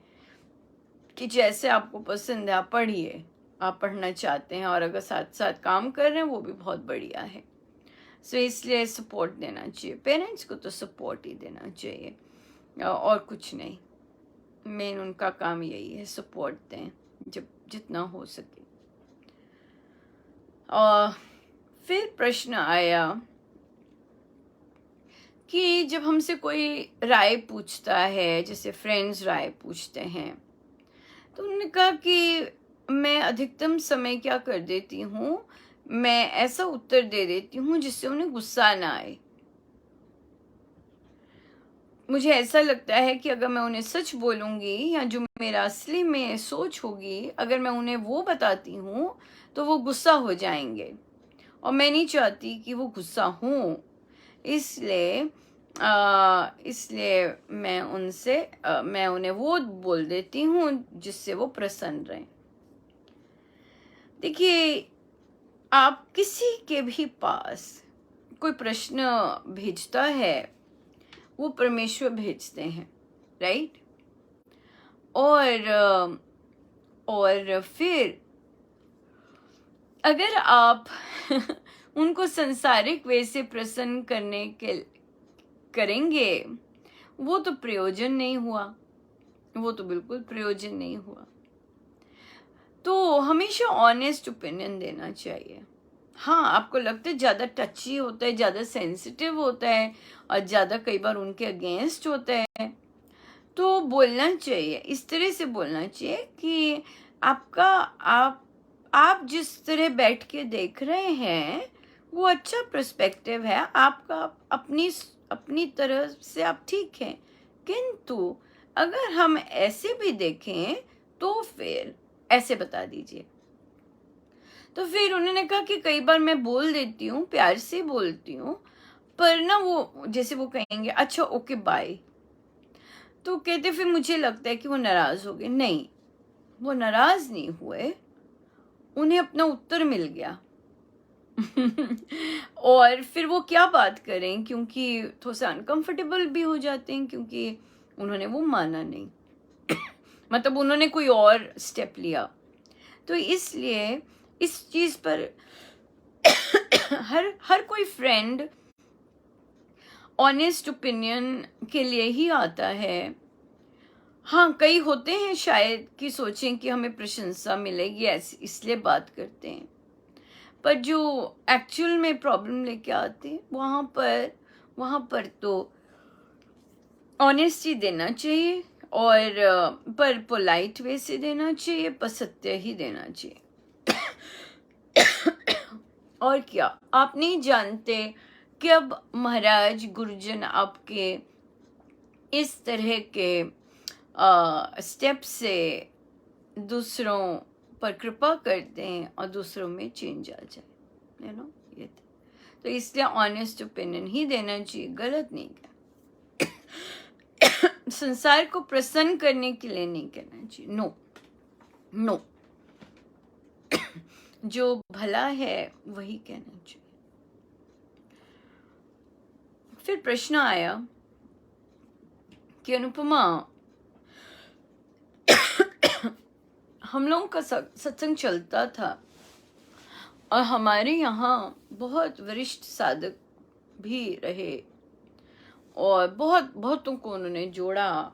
कि जैसे आपको पसंद है आप पढ़िए, आप पढ़ना चाहते हैं और अगर साथ साथ काम कर रहे हैं वो भी बहुत बढ़िया है। सो इसलिए सपोर्ट देना चाहिए, पेरेंट्स को तो सपोर्ट ही देना चाहिए और कुछ नहीं। मेन उनका काम यही है, सपोर्ट दें जब जितना हो सके। और फिर प्रश्न आया कि जब हमसे कोई राय पूछता है, जैसे फ्रेंड्स राय पूछते हैं, तो उन्होंने कहा कि मैं अधिकतम समय क्या कर देती हूँ, मैं ऐसा उत्तर दे देती हूँ जिससे उन्हें गुस्सा ना आए। मुझे ऐसा लगता है कि अगर मैं उन्हें सच बोलूँगी, या जो मेरा असली में सोच होगी, अगर मैं उन्हें वो बताती हूँ तो वो गुस्सा हो जाएंगे, और मैं नहीं चाहती कि वो गुस्सा हों। इसलिए इसलिए मैं उन्हें वो बोल देती हूँ जिससे वो प्रसन्न रहें। देखिए, आप किसी के भी पास कोई प्रश्न भेजता है, वो परमेश्वर भेजते हैं, राइट? और फिर अगर आप उनको संसारिक वे से प्रसन्न करने के करेंगे, वो तो प्रयोजन नहीं हुआ, वो तो बिल्कुल प्रयोजन नहीं हुआ। तो हमेशा ऑनेस्ट ओपिनियन देना चाहिए। हाँ, आपको लगता है ज़्यादा टची होता है, ज़्यादा सेंसिटिव होता है और ज़्यादा कई बार उनके अगेंस्ट होता है, तो बोलना चाहिए, इस तरह से बोलना चाहिए कि आपका आप जिस तरह बैठ के देख रहे हैं वो अच्छा पर्सपेक्टिव है आपका, अपनी अपनी तरह से आप ठीक हैं, किंतु अगर हम ऐसे भी देखें तो फिर ऐसे बता दीजिए। तो फिर उन्होंने कहा कि कई बार मैं बोल देती हूँ, प्यार से बोलती हूँ, पर ना वो जैसे वो कहेंगे अच्छा ओके बाय, तो कहते फिर मुझे लगता है कि वो नाराज हो गए। नहीं, वो नाराज नहीं हुए, उन्हें अपना उत्तर मिल गया। और फिर वो क्या बात करें, क्योंकि थोड़ा सा अनकंफर्टेबल भी हो जाते हैं, क्योंकि उन्होंने वो माना नहीं। मतलब उन्होंने कोई और स्टेप लिया। तो इसलिए इस चीज पर हर हर कोई फ्रेंड ऑनेस्ट ओपिनियन के लिए ही आता है। हाँ, कई होते हैं शायद कि सोचें कि हमें प्रशंसा मिलेगी, ऐसे इसलिए बात करते हैं, पर जो एक्चुअल में प्रॉब्लम लेके आते हैं वहाँ पर तो ऑनेस्टी देना चाहिए, और पर पोलाइट वे से देना चाहिए, पर सत्य ही देना चाहिए। और क्या, आप नहीं जानते कब महाराज गुरुजन आपके इस तरह के स्टेप से दूसरों पर कृपा करते हैं और दूसरों में चेंज आ जाए, यू नो, ये तो इसलिए ऑनेस्ट ओपिनियन ही देना चाहिए, गलत नहीं क्या। संसार को प्रसन्न करने के लिए नहीं कहना चाहिए, नो नो, जो भला है वही कहना चाहिए। फिर प्रश्न आया कि अनुपमा, हम लोगों का सत्संग चलता था और हमारे यहाँ बहुत वरिष्ठ साधक भी रहे और बहुतों को उन्होंने जोड़ा,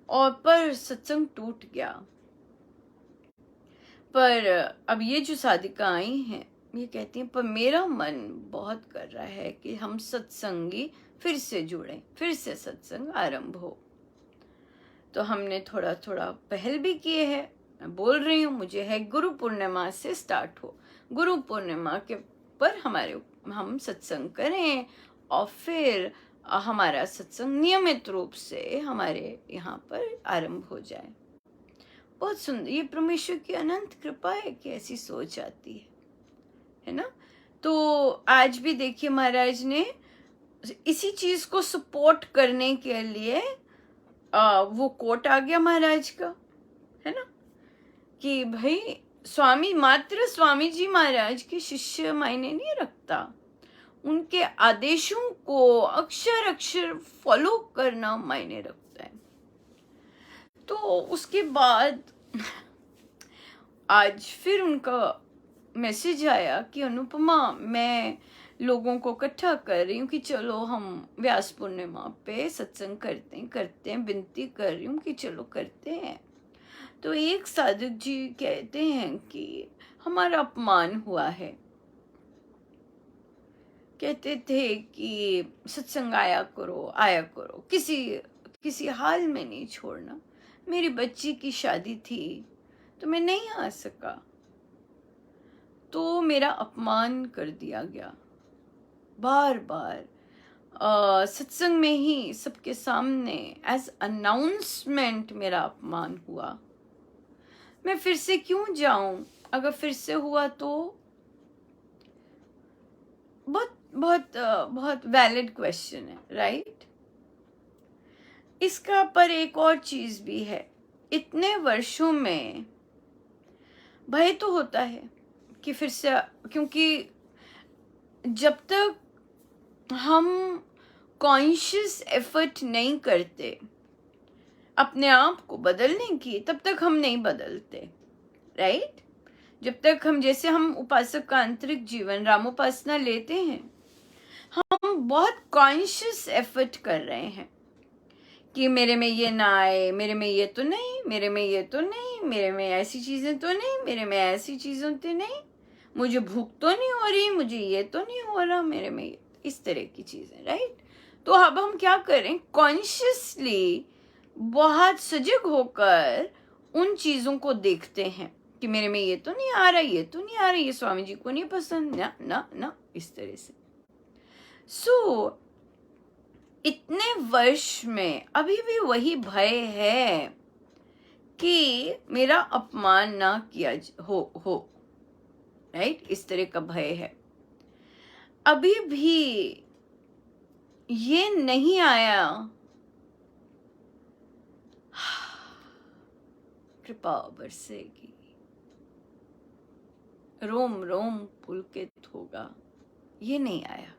और पर सत्संग टूट गया। पर अब ये जो साधिका आई हैं, ये कहती हैं पर मेरा मन बहुत कर रहा है कि हम सत्संगी फिर से जुड़ें, फिर से सत्संग आरंभ हो। तो हमने थोड़ा थोड़ा पहल भी किए है। मैं बोल रही हूँ, मुझे है गुरु पूर्णिमा से स्टार्ट हो, गुरु पूर्णिमा के पर हम सत्संग करें, और फिर हमारा सत्संग नियमित रूप से हमारे यहाँ पर आरंभ हो जाए। बहुत सुंदर, ये परमेश्वर की अनंत कृपा है कि ऐसी सोच आती है ना। तो आज भी देखिए महाराज ने इसी चीज को सपोर्ट करने के लिए वो कोट आ गया महाराज का, है ना, कि भाई स्वामी जी महाराज के शिष्य मायने नहीं रखता, उनके आदेशों को अक्षर अक्षर फॉलो करना मायने रखता है। तो उसके बाद आज फिर उनका मैसेज आया कि अनुपमा, मैं लोगों को इकट्ठा कर रही हूँ कि चलो हम व्यास पूर्णिमा पे सत्संग करते हैं, विनती कर रही हूँ कि चलो करते हैं। तो एक साधक जी कहते हैं कि हमारा अपमान हुआ है, कहते थे कि सत्संग आया करो, किसी हाल में नहीं छोड़ना। मेरी बच्ची की शादी थी तो मैं नहीं आ सका, तो मेरा अपमान कर दिया गया। बार बार सत्संग में ही सबके सामने एज अनाउंसमेंट मेरा अपमान हुआ। मैं फिर से क्यों जाऊं, अगर फिर से हुआ तो बहुत बहुत वैलिड क्वेश्चन है, राइट? इसका पर एक और चीज भी है, इतने वर्षों में भय तो होता है कि फिर से, क्योंकि जब तक हम कॉन्शियस एफर्ट नहीं करते अपने आप को बदलने की, तब तक हम नहीं बदलते, राइट? जब तक हम, जैसे हम उपासक का आंतरिक जीवन रामोपासना लेते हैं, हम बहुत कॉन्शियस एफर्ट कर रहे हैं कि मेरे में ये ना आए, मेरे में ये तो नहीं, मेरे में ये तो नहीं, मेरे में ऐसी चीजें तो नहीं, मेरे में ऐसी चीजें तो नहीं, मुझे भूख तो नहीं हो रही, मुझे ये तो नहीं हो रहा, मेरे में इस तरह की चीजें, राइट? तो अब हम क्या करें, कॉन्शियसली बहुत सजग होकर उन चीजों को देखते हैं कि मेरे में ये तो नहीं आ रहा, ये तो नहीं आ रहा, ये स्वामी जी को नहीं पसंद, ना ना ना, इस तरह से। सो इतने वर्ष में अभी भी वही भय है कि मेरा अपमान ना किया हो, राइट? इस तरह का भय है। अभी भी ये नहीं आया, कृपा बरसेगी, रोम रोम पुलकित होगा, ये नहीं आया,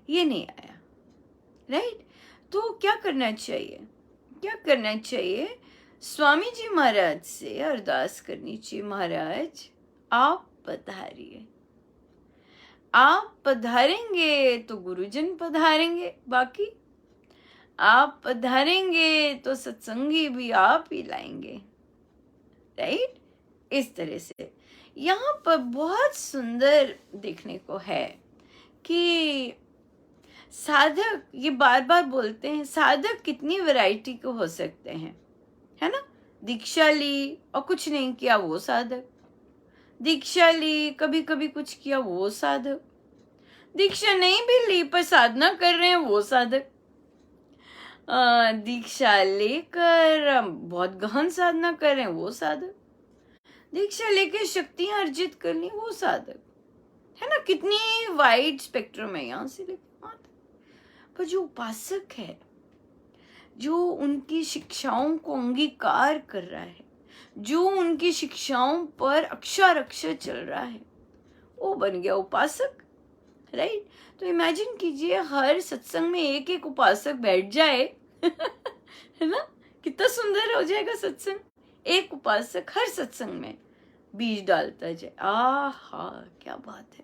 ये नहीं आया, राइट? तो क्या करना चाहिए, क्या करना चाहिए? स्वामी जी महाराज से अरदास करनी चाहिए, महाराज आप पधारिए, आप पधारेंगे तो गुरुजन पधारेंगे, बाकी आप पधारेंगे तो सत्संगी भी आप ही लाएंगे, राइट? इस तरह से यहाँ पर बहुत सुंदर देखने को है कि साधक, ये बार बार बोलते हैं, साधक कितनी वैरायटी के हो सकते हैं, है ना? दीक्षा ली और कुछ नहीं किया वो साधक, दीक्षा ली कभी कभी कुछ किया वो साधक, दीक्षा नहीं भी ली पर साधना कर रहे हैं वो साधक, दीक्षा लेकर बहुत गहन साधना कर रहे हैं वो साधक, दीक्षा लेकर शक्तियां अर्जित करनी वो साधक, है ना? कितनी वाइड स्पेक्ट्रम है यहाँ से लेकर वहां तक। पर जो उपासक है, जो उनकी शिक्षाओं को अंगीकार कर रहा है, जो उनकी शिक्षाओं पर अक्षर अक्षर चल रहा है, वो बन गया उपासक, राइट? तो इमेजिन कीजिए हर सत्संग में एक एक उपासक बैठ जाए है ना? कितना सुंदर हो जाएगा सत्संग। एक उपासक हर सत्संग में बीज डालता जाए, आहा क्या बात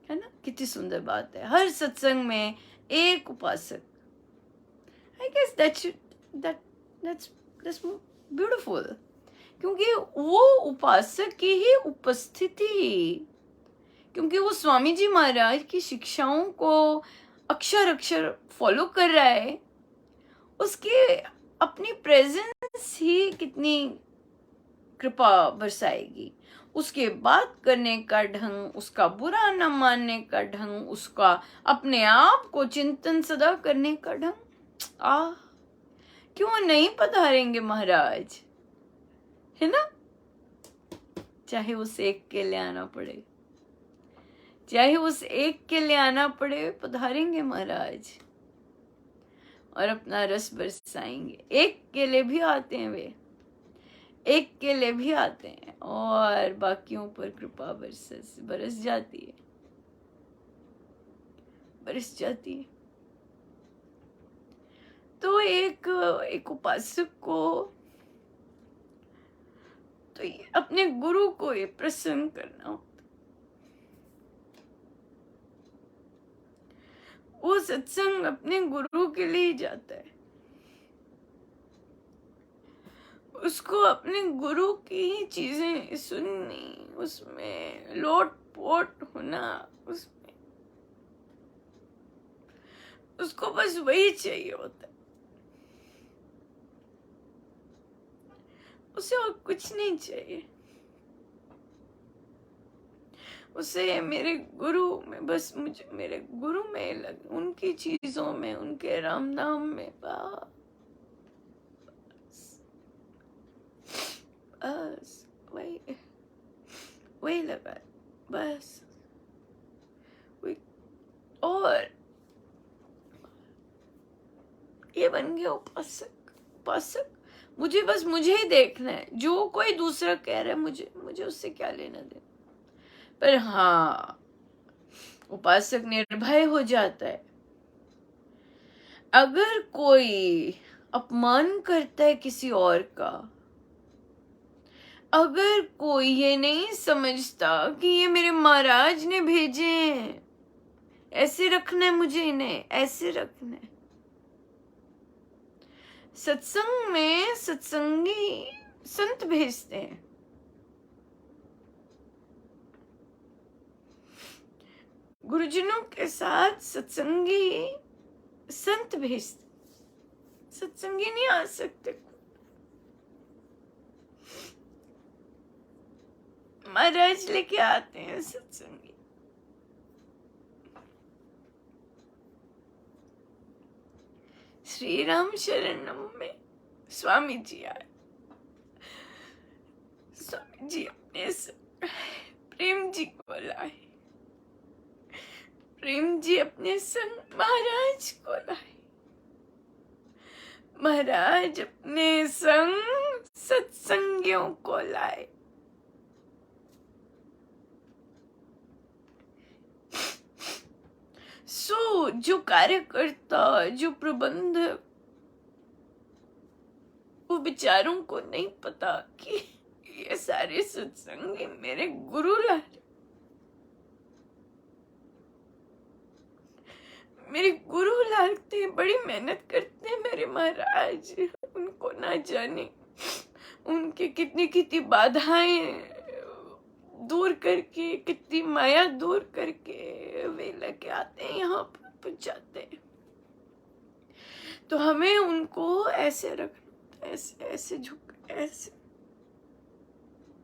है ना? कितनी सुंदर बात है, हर सत्संग में एक उपासक। आई गेस that's ब्यूटीफुल, क्योंकि वो उपासक की ही उपस्थिति, क्योंकि वो स्वामी जी महाराज की शिक्षाओं को अक्षर अक्षर फॉलो कर रहा है, उसकी अपनी प्रेजेंस ही कितनी कृपा बरसाएगी। उसके बात करने का ढंग, उसका बुरा न मानने का ढंग, उसका अपने आप को चिंतन सदा करने का ढंग, क्यों नहीं पधारेंगे महाराज, है ना? चाहे उस एक के लिए आना पड़े, चाहे उस एक के लिए आना पड़े, पधारेंगे महाराज और अपना रस बरसाएंगे। एक के लिए भी आते हैं वे, एक के लिए भी आते हैं और बाकियों पर कृपा बरस जाती है, बरस जाती है। तो एक उपासक को तो अपने गुरु को ये प्रसन्न करना होता, वो सत्संग अपने गुरु के लिए ही जाता है, उसको अपने गुरु की ही चीजें सुननी, उसमें लोट पोट होना, उसमें उसको बस वही चाहिए होता है, उसे और कुछ नहीं चाहिए। उसे मेरे गुरु में, बस मुझे मेरे गुरु में उनकी चीजों में, उनके राम नाम में बस वही लगा, बस और ये बन गया उपासक। उपासक मुझे बस मुझे ही देखना है, जो कोई दूसरा कह रहा है मुझे उससे क्या लेना देना। पर हाँ, उपासक निर्भय हो जाता है। अगर कोई अपमान करता है किसी और का, अगर कोई ये नहीं समझता कि ये मेरे महाराज ने भेजे हैं, ऐसे रखना है मुझे, इन्हें ऐसे रखना है। सत्संग में सत्संगी संत भेजते हैं, गुरुजनों के साथ सत्संगी संत भेजते। सत्संगी नहीं आ सकते, महाराज लेके आते हैं सत्संगी। श्री राम शरणम में स्वामी जी आए। स्वामी जी अपने प्रेम जी को लाए, प्रेम जी अपने संग महाराज को लाए, महाराज अपने संग सत्संगियों को लाए। सो जो कार्यकर्ता, जो प्रबंधक, वो बेचारों को नहीं पता कि ये सारे सत्संगी मेरे गुरु लाल, मेरे गुरु लगते हैं, बड़ी मेहनत करते हैं मेरे महाराज। उनको ना जाने उनके कितनी कितनी बाधाएं दूर करके, कितनी माया दूर करके वे लेके आते हैं, यहाँ पर पहुंचाते हैं। तो हमें उनको ऐसे रखना, ऐसे ऐसे झुक, ऐसे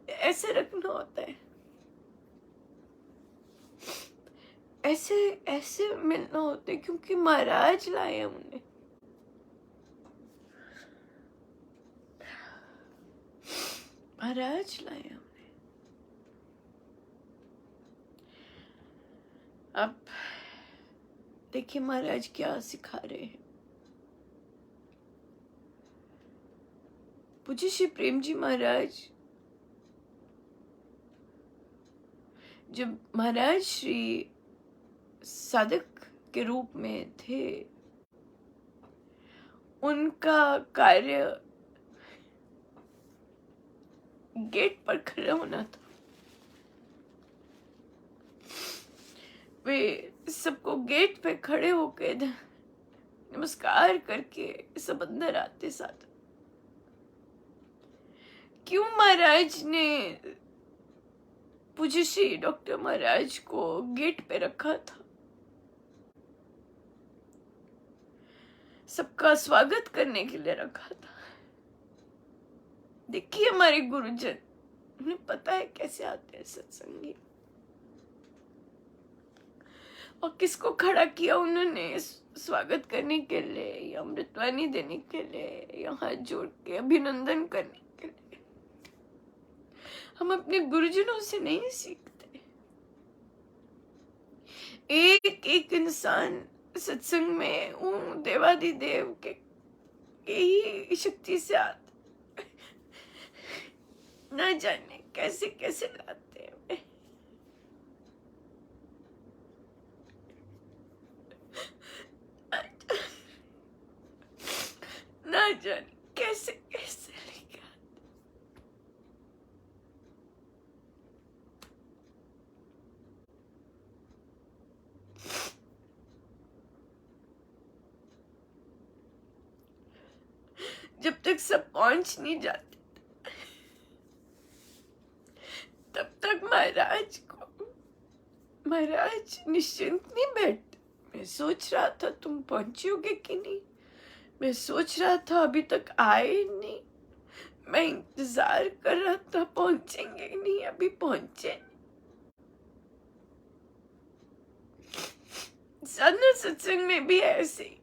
ऐसे रखना होता है, ऐसे ऐसे मिलना होता है, क्योंकि महाराज लाए उन्हें। महाराज लाए उन्हें। अब देखिए महाराज क्या सिखा रहे हैं। पूज्य श्री प्रेम जी महाराज, जब महाराज श्री साधक के रूप में थे, उनका कार्य गेट पर खड़ा होना था। वे सबको गेट पे खड़े होके नमस्कार करके सब अंदर आते। साथ क्यों महाराज ने पूज्य श्री डॉक्टर महाराज को गेट पे रखा था? सबका स्वागत करने के लिए रखा था। देखिए हमारे गुरुजन, उन्हें पता है कैसे आते हैं सत्संगी, और किसको खड़ा किया उन्होंने स्वागत करने के लिए, या अमृतवाणी देने के लिए, या हाथ जोड़ के अभिनंदन करने के लिए। हम अपने गुरुजनों से नहीं सीखते। एक एक इंसान सत्संग में देवादिदेव के ही शक्ति से आता, ना जाने कैसे कैसे लाते हैं। ना जाने कैसे कैसे लेके आते। जब तक सब पहुंच नहीं जाते, तब तक महाराज निश्चिंत नहीं बैठते। मैं सोच रहा था तुम पहुंचोगे कि नहीं, मैं सोच रहा था अभी तक आए नहीं, मैं इंतजार कर रहा था पहुंचेंगे नहीं, अभी पहुंचे। साधना सत्संग में भी ऐसे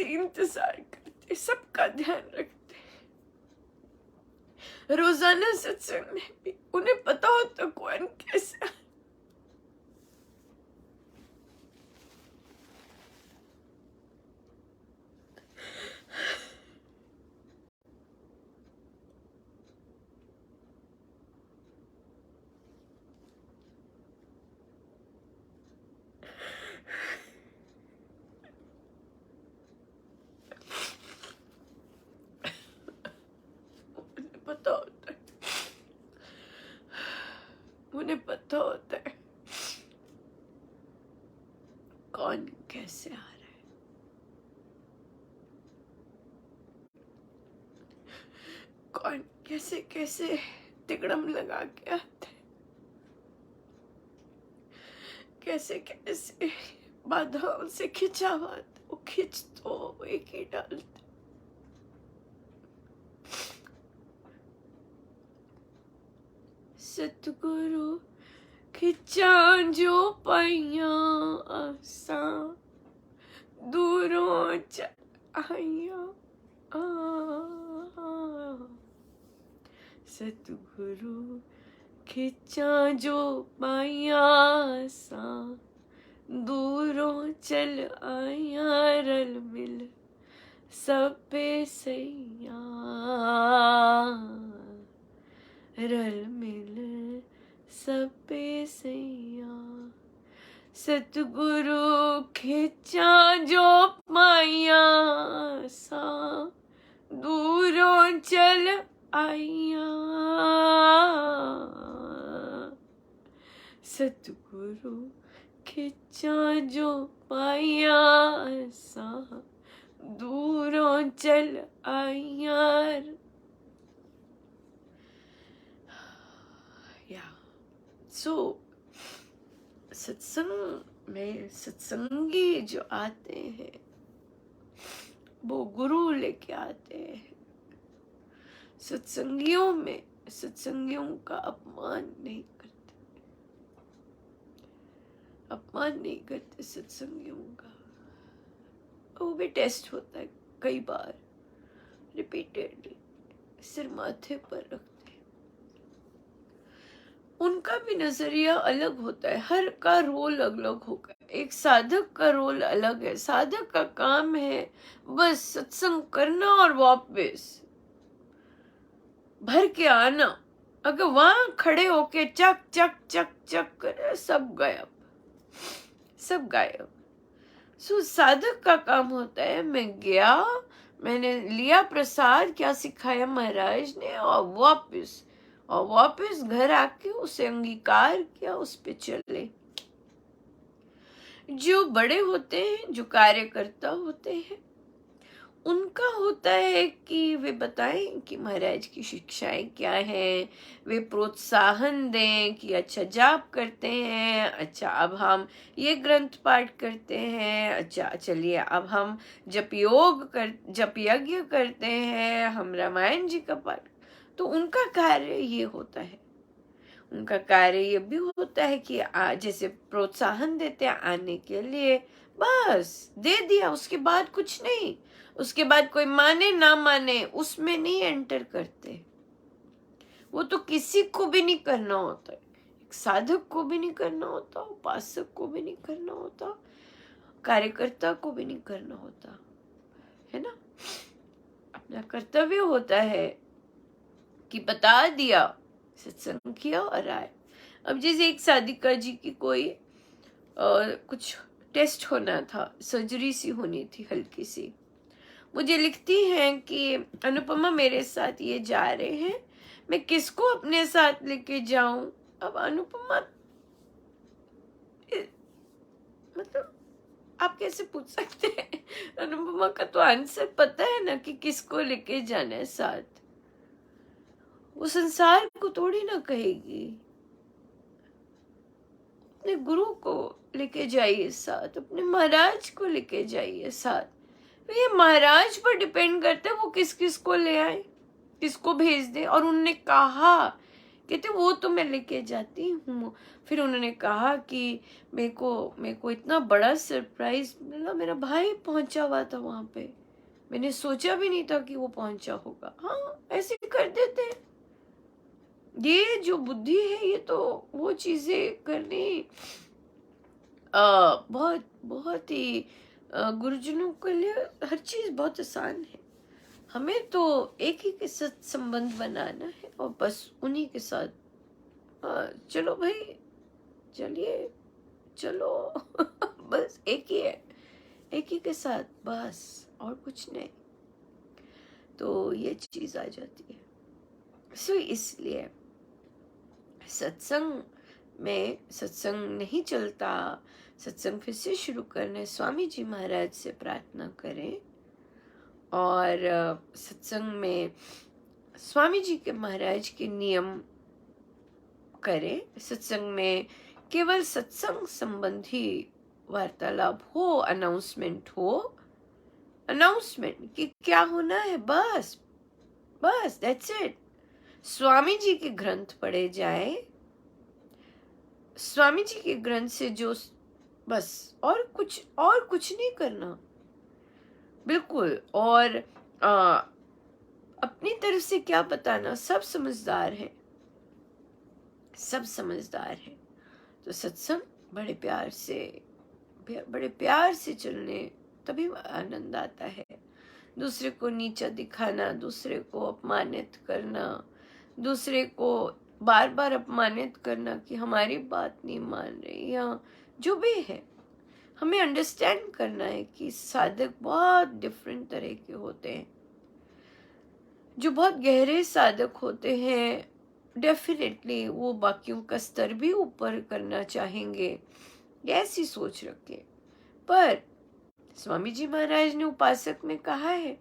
इंतजार करते, सबका ध्यान रखते। रोजाना सत्संग में भी उन्हें पता होता कौन कैसा है। उन्हें पता होता है, उन्हें पता होता है कौन कैसे आ रहा है, कौन कैसे कैसे तिकड़म लगा के आता है, कैसे कैसे बाधाओं से खिंचावा वो खींच तो एक ही डालते। सतगुरु खिंचा जो पाइया आसा, दूरों चल आइया सतगुरु खिंचा जो पाइया आसा, दूरों चल आइया रल मिल सब पे सैया, रल मिल सब पे सैया। सतगुरु खिंचा जो पाइया सा, दूरों चल आइया, सतगुरु खिंचा जो पाइया सा, दूरों चल आइया। सो सत्संग में सत्संगी जो आते हैं वो गुरु लेके आते हैं। सत्संगियों में सत्संगियों का अपमान नहीं करते, अपमान नहीं करते सत्संगियों का। वो भी टेस्ट होता है कई बार, रिपीटेडली सिर माथे पर रखते। उनका भी नजरिया अलग होता है, हर का रोल अलग होगा। एक साधक का रोल अलग है। साधक का काम है बस सत्संग करना और वापस भर के आना। अगर वहां खड़े होके चक चक चक चक करे, सब गायब, सब गायब। सो साधक का काम होता है मैं गया, मैंने लिया प्रसाद, क्या सिखाया महाराज ने, और वापस घर आके उसे अंगीकार किया, उस पे चले। जो बड़े होते हैं, जो कार्यकर्ता होते हैं, उनका होता है कि वे बताएं कि महाराज की शिक्षाएं क्या हैं, वे प्रोत्साहन दें कि अच्छा जाप करते हैं, अच्छा अब हम ये ग्रंथ पाठ करते हैं, अच्छा चलिए अब हम जप यज्ञ करते हैं, हम रामायण जी का पाठ। तो उनका कार्य ये होता है। उनका कार्य ये भी होता है कि जैसे प्रोत्साहन देते हैं आने के लिए, बस दे दिया, उसके बाद कुछ नहीं। उसके बाद कोई माने ना माने उसमें नहीं एंटर करते। वो तो किसी को भी नहीं करना होता है, एक साधक को भी नहीं करना होता, उपासक को भी नहीं करना होता, कार्यकर्ता को भी नहीं करना होता है ना। अपना कर्तव्य होता है कि बता दिया, सत्संग किया और आए। अब जैसे एक साधिका जी की कोई कुछ टेस्ट होना था, सर्जरी सी होनी थी हल्की सी, मुझे लिखती हैं कि अनुपमा मेरे साथ ये जा रहे हैं, मैं किसको अपने साथ लेके जाऊं। अब अनुपमा मतलब आप कैसे पूछ सकते हैं, अनुपमा का तो आंसर पता है ना कि किसको लेके जाना है साथ। वो संसार को थोड़ी ना कहेगी, अपने गुरु को लेके जाइए साथ, अपने महाराज को लेके जाइए साथ। तो ये महाराज पर डिपेंड करता है वो किस किस को ले आए, किसको भेज दे। और उन्होंने कहा, कहते वो तो मैं लेके जाती हूँ। फिर उन्होंने कहा कि मेरे को इतना बड़ा सरप्राइज मिला, मेरा भाई पहुंचा हुआ था वहां पे, मैंने सोचा भी नहीं था कि वो पहुंचा होगा। हाँ, ऐसे कर देते हैं, ये जो बुद्धि है ये तो वो चीजें करनी बहुत बहुत ही गुरुजनों के लिए हर चीज बहुत आसान है। हमें तो एक ही के साथ संबंध बनाना है और बस उन्हीं के साथ चलो भाई, चलिए, चलो बस एक ही है, एक ही के साथ, बस और कुछ नहीं। तो ये चीज आ जाती है। सो इसलिए सत्संग में, सत्संग नहीं चलता, सत्संग फिर से शुरू करने स्वामी जी महाराज से प्रार्थना करें। और सत्संग में स्वामी जी के महाराज के नियम करें। सत्संग में केवल सत्संग संबंधी वार्तालाप हो, अनाउंसमेंट हो, अनाउंसमेंट कि क्या होना है, बस बस दैट्स इट। स्वामी जी के ग्रंथ पढ़े जाए, स्वामी जी के ग्रंथ से जो, बस और कुछ नहीं करना, बिल्कुल। और अपनी तरफ से क्या बताना, सब समझदार है, सब समझदार है। तो सत्संग बड़े प्यार से चलने तभी आनंद आता है। दूसरे को नीचा दिखाना, दूसरे को अपमानित करना, दूसरे को बार बार अपमानित करना कि हमारी बात नहीं मान रही या जो भी है, हमें अंडरस्टैंड करना है कि साधक बहुत डिफरेंट तरह के होते हैं। जो बहुत गहरे साधक होते हैं, डेफिनेटली वो बाकियों का स्तर भी ऊपर करना चाहेंगे, ऐसी सोच रखें। पर स्वामी जी महाराज ने उपासक में कहा है,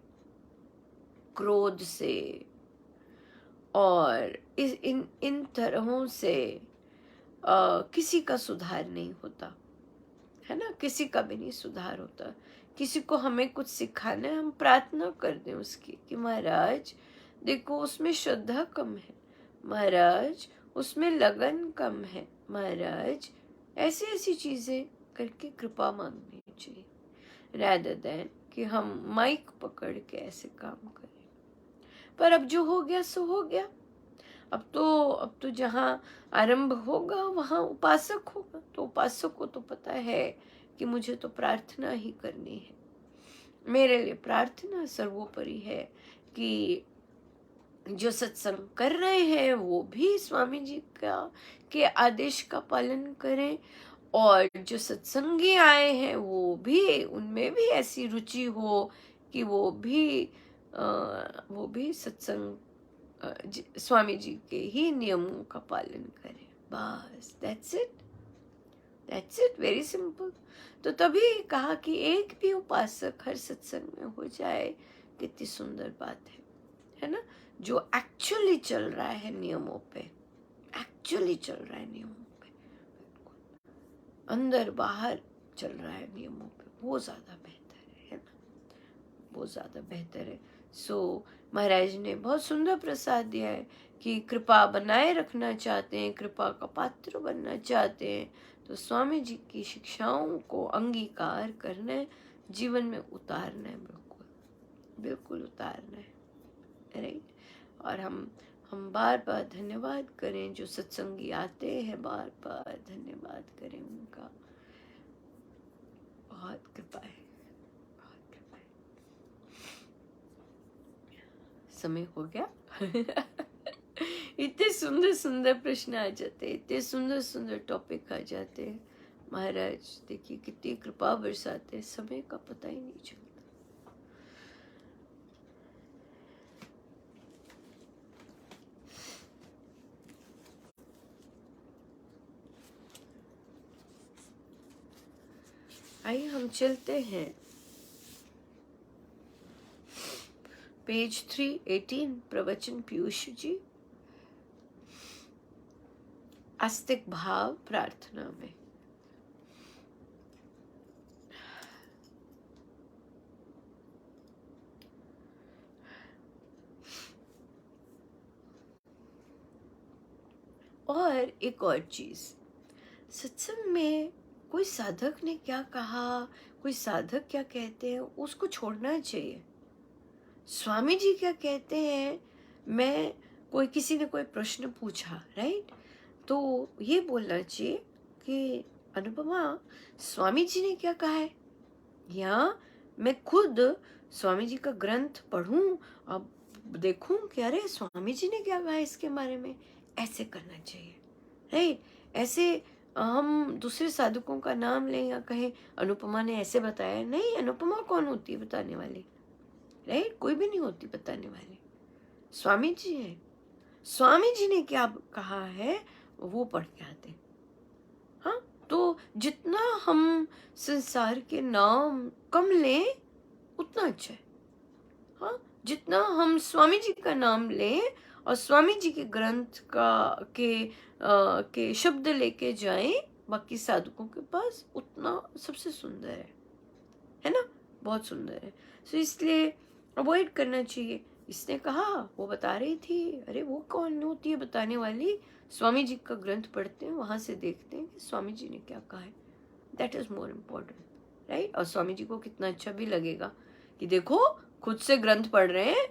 क्रोध से और इन इन तरहों से किसी का सुधार नहीं होता है ना, किसी का भी नहीं सुधार होता। किसी को हमें कुछ सिखाना है, हम प्रार्थना कर दें उसकी कि महाराज देखो उसमें श्रद्धा कम है, महाराज उसमें लगन कम है, महाराज ऐसी ऐसी चीजें करके कृपा मांगनी चाहिए, rather than कि हम माइक पकड़ के ऐसे काम करें। पर अब जो हो गया सो हो गया। अब तो जहाँ आरंभ होगा वहाँ उपासक होगा। तो उपासक को तो पता है कि मुझे तो प्रार्थना ही करनी है, मेरे लिए प्रार्थना सर्वोपरि है कि जो सत्संग कर रहे हैं वो भी स्वामी जी के आदेश का पालन करें, और जो सत्संगी आए हैं वो भी, उनमें भी ऐसी रुचि हो कि वो भी सत्संग स्वामी जी के ही नियमों का पालन करें, बस that's it, that's it, very simple. तो तभी कहा कि एक भी उपासक हर सत्संग में हो जाए, कितनी सुंदर बात है ना, जो एक्चुअली चल रहा है नियमों पे, एक्चुअली चल रहा है नियमों पे, अंदर बाहर चल रहा है नियमों पे, वो ज्यादा बेहतर है ना, वो ज्यादा बेहतर है। सो महाराज ने बहुत सुंदर प्रसाद दिया है कि कृपा बनाए रखना चाहते हैं, कृपा का पात्र बनना चाहते हैं, तो स्वामी जी की शिक्षाओं को अंगीकार करना है, जीवन में उतारना है, बिल्कुल बिल्कुल उतारना है, राइट। और हम बार बार धन्यवाद करें, जो सत्संगी आते हैं बार बार धन्यवाद करें उनका, बहुत कृपा है, बहुत कृपा है। समय हो गया इतने सुंदर सुंदर प्रश्न आ जाते हैं, इतने सुंदर सुंदर टॉपिक आ जाते हैं। महाराज देखिए कितनी कृपा बरसाते हैं, समय का पता ही नहीं चलता। आइए हम चलते हैं पेज 318, प्रवचन पीयूष जी, आस्तिक भाव प्रार्थना में। और एक और चीज, सत्संग में कोई साधक ने क्या कहा, कोई साधक क्या कहते हैं, उसको छोड़ना चाहिए। स्वामी जी क्या कहते हैं, मैं कोई किसी ने कोई प्रश्न पूछा, राइट, तो ये बोलना चाहिए कि अनुपमा, स्वामी जी ने क्या कहा है, या मैं खुद स्वामी जी का ग्रंथ पढ़ूं, अब देखूं कि अरे स्वामी जी ने क्या कहा है इसके बारे में। ऐसे करना चाहिए, राइट। ऐसे हम दूसरे साधकों का नाम लें या कहें अनुपमा ने ऐसे बताया, नहीं, अनुपमा कौन होती है बताने वाली, राइट, कोई भी नहीं होती बताने वाली, स्वामी जी है। स्वामी जी ने क्या कहा है वो पढ़ के आते। हाँ, तो जितना हम संसार के नाम कम लें उतना अच्छा है। हाँ, जितना हम स्वामी जी का नाम लें और स्वामी जी के ग्रंथ के शब्द लेके जाएं बाकी साधकों के पास, उतना सबसे सुंदर है ना, बहुत सुंदर है। सो इसलिए अवॉइड करना चाहिए। इसने कहा, वो बता रही थी, अरे वो कौन होती है बताने वाली, स्वामी जी का ग्रंथ पढ़ते हैं, वहां से देखते हैं कि स्वामी जी ने क्या कहा है। That is more important, right. और स्वामी जी को कितना अच्छा भी लगेगा कि देखो खुद से ग्रंथ पढ़ रहे हैं,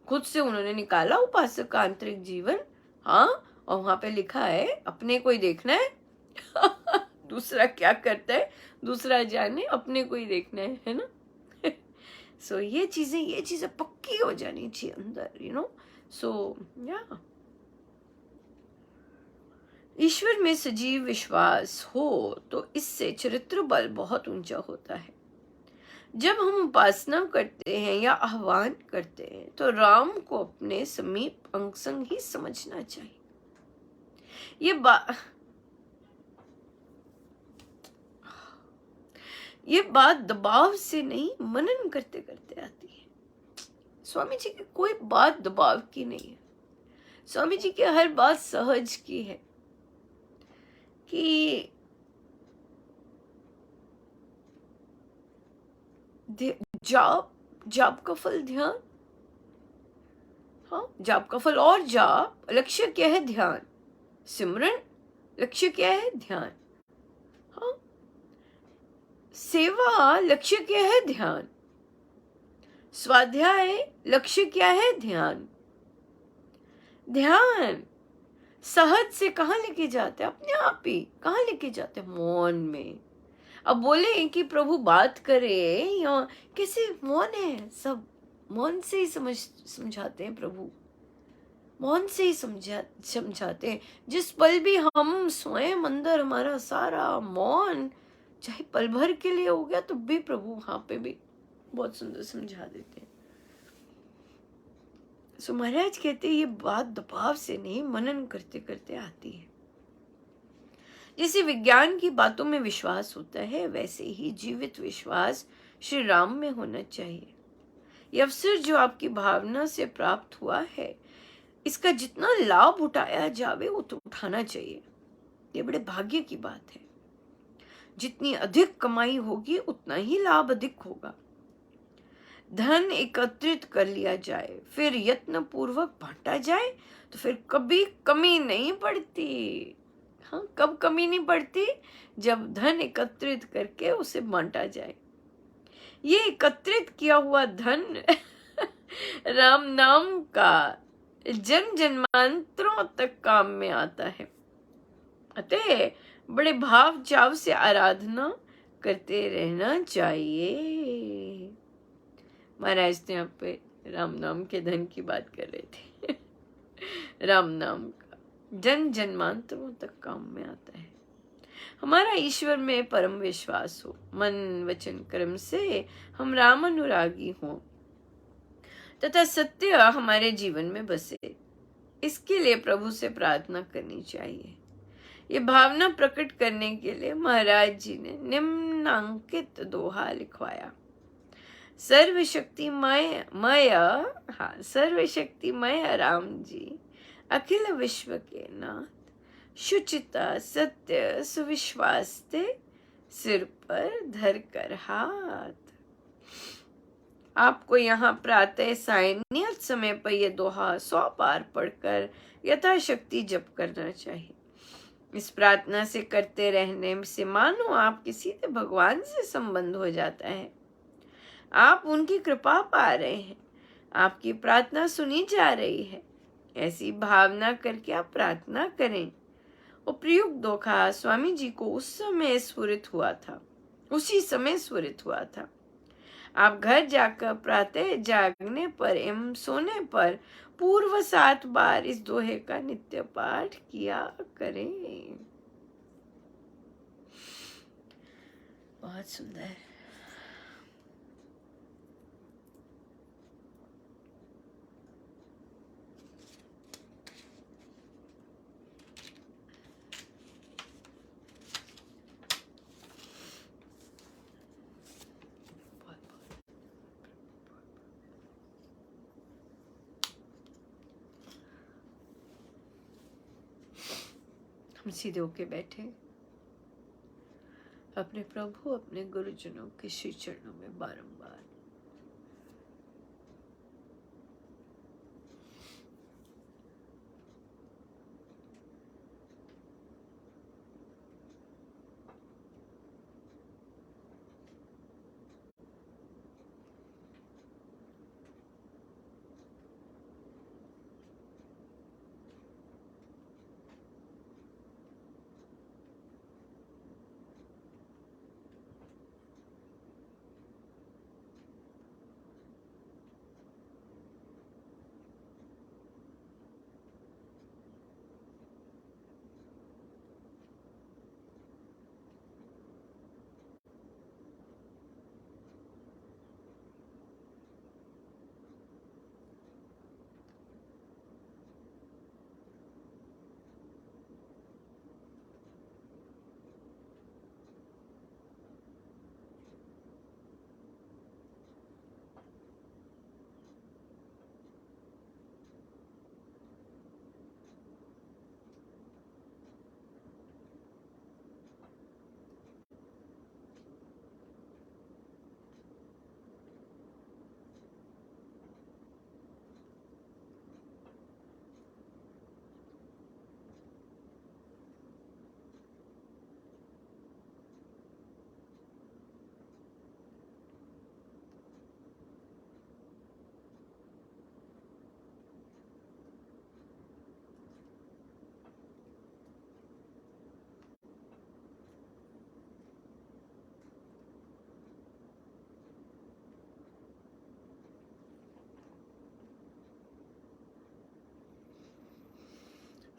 खुद से उन्होंने निकाला उपासक का आंतरिक जीवन। हाँ, और वहां पे लिखा है अपने को ही देखना है दूसरा क्या करता है दूसरा जाने, अपने को ही देखना है ना सो ये चीजें पक्की हो जानी चाहिए अंदर, सो या ईश्वर में सजीव विश्वास हो तो इससे चरित्र बल बहुत ऊंचा होता है। जब हम उपासना करते हैं या आह्वान करते हैं तो राम को अपने समीप अंग संग ही समझना चाहिए। ये बात दबाव से नहीं, मनन करते करते आती है। स्वामी जी की कोई बात दबाव की नहीं है। स्वामी जी की हर बात सहज की है कि जाप का फल ध्यान। हाँ, जाप का फल और जाप, लक्ष्य क्या है, ध्यान। सिमरन, लक्ष्य क्या है, ध्यान। हाँ, सेवा, लक्ष्य क्या है, ध्यान। स्वाध्याय, लक्ष्य क्या है, ध्यान। ध्यान सहज से कहाँ लेके जाते हैं, अपने आप ही कहाँ लेके जाते हैं, मौन में। अब बोले कि प्रभु बात करे, या कैसे मौन है, सब मौन से ही समझाते हैं प्रभु, मौन से ही समझाते हैं। जिस पल भी हम स्वयं अंदर हमारा सारा मौन, चाहे पल भर के लिए हो गया, तो भी प्रभु वहां पे भी बहुत सुंदर समझा देते हैं। सो महाराज कहते हैं ये बात दबाव से नहीं, मनन करते करते आती है। जैसे विज्ञान की बातों में विश्वास होता है, वैसे ही जीवित विश्वास श्री राम में होना चाहिए। ये अवसर जो आपकी भावना से प्राप्त हुआ है, इसका जितना लाभ उठाया जावे वो तो उठाना चाहिए। ये बड़े भाग्य की बात है। जितनी अधिक कमाई होगी उतना ही लाभ अधिक होगा। धन एकत्रित कर लिया जाए, फिर यत्न पूर्वक बांटा जाए, तो फिर कभी कमी नहीं पड़ती। हाँ, कब कमी नहीं पड़ती, जब धन एकत्रित करके उसे बांटा जाए। ये एकत्रित किया हुआ धन राम नाम का जन जन्मांतरों तक काम में आता है। अतः बड़े भाव चाव से आराधना करते रहना चाहिए। महाराज तो यहाँ पे राम नाम के धन की बात कर रहे थे राम नाम का जन जन्मांतरों तक काम में आता है। हमारा ईश्वर में परम विश्वास हो, मन वचन कर्म से हम राम अनुरागी हों तथा सत्य हमारे जीवन में बसे, इसके लिए प्रभु से प्रार्थना करनी चाहिए। ये भावना प्रकट करने के लिए महाराज जी ने निम्नांकित दोहा लिखवाया। सर्वशक्तिमय राम जी, अखिल विश्व के नाथ, शुचिता सत्य सुविश्वास ते, सिर पर धर कर हाथ। आपको यहाँ प्रातः सायं नियत समय पर यह दोहा 100 बार पढ़कर यथाशक्ति जप करना चाहिए। इस प्रार्थना से करते रहने से मानो आपके सीधे भगवान से संबंध हो जाता है। आप उनकी कृपा पा रहे हैं, आपकी प्रार्थना सुनी जा रही है। ऐसी भावना करके आप प्रार्थना करें। उपयुक्त धोखा स्वामी जी को उस समय स्फुरित हुआ था, उसी समय स्फुरित हुआ था। आप घर जाकर प्रातः जागने पर एवं सोने पर पूर्व 7 बार इस दोहे का नित्य पाठ किया करें। बहुत सुंदर। हम सीधे होके बैठे, अपने प्रभु अपने गुरुजनों के श्री चरणों में बारंबार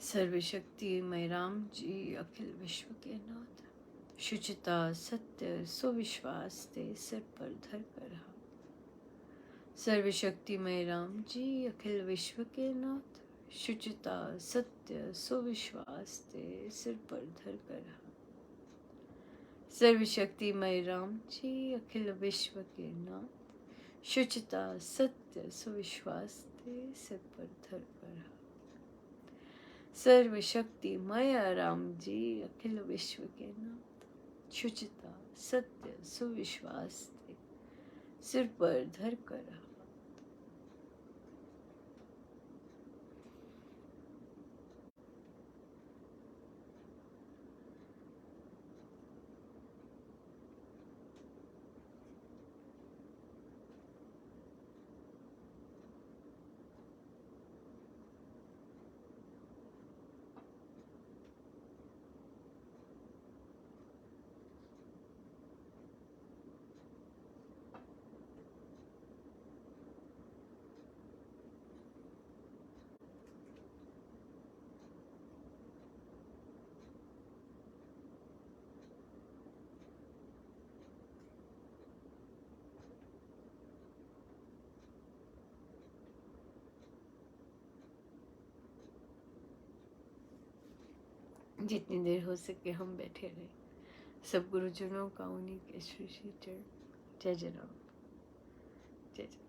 सर्वशक्तिमय राम जी अखिल विश्व के नाथ, शुचिता सत्य सुविश्वास ते सिर पर धर कर रहा। सर्वशक्तिमय राम जी अखिल विश्व के नाथ, शुचिता सत्य सुविश्वास ते सिर पर धर कर रहा। सर्वशक्तिमय राम जी अखिल विश्व के नाथ, शुचिता सत्य सुविश्वास ते सिर पर धर कर रहा। सर्वशक्तिमय राम जी अखिल विश्व के नाथ, शुचिता सत्य सुविश्वास ते सिर पर धर कर रहा। जितनी देर हो सके हम बैठे रहे। सब गुरुजनों का उन्हीं के श्री श्री चरण। जय जय राम, जय जय।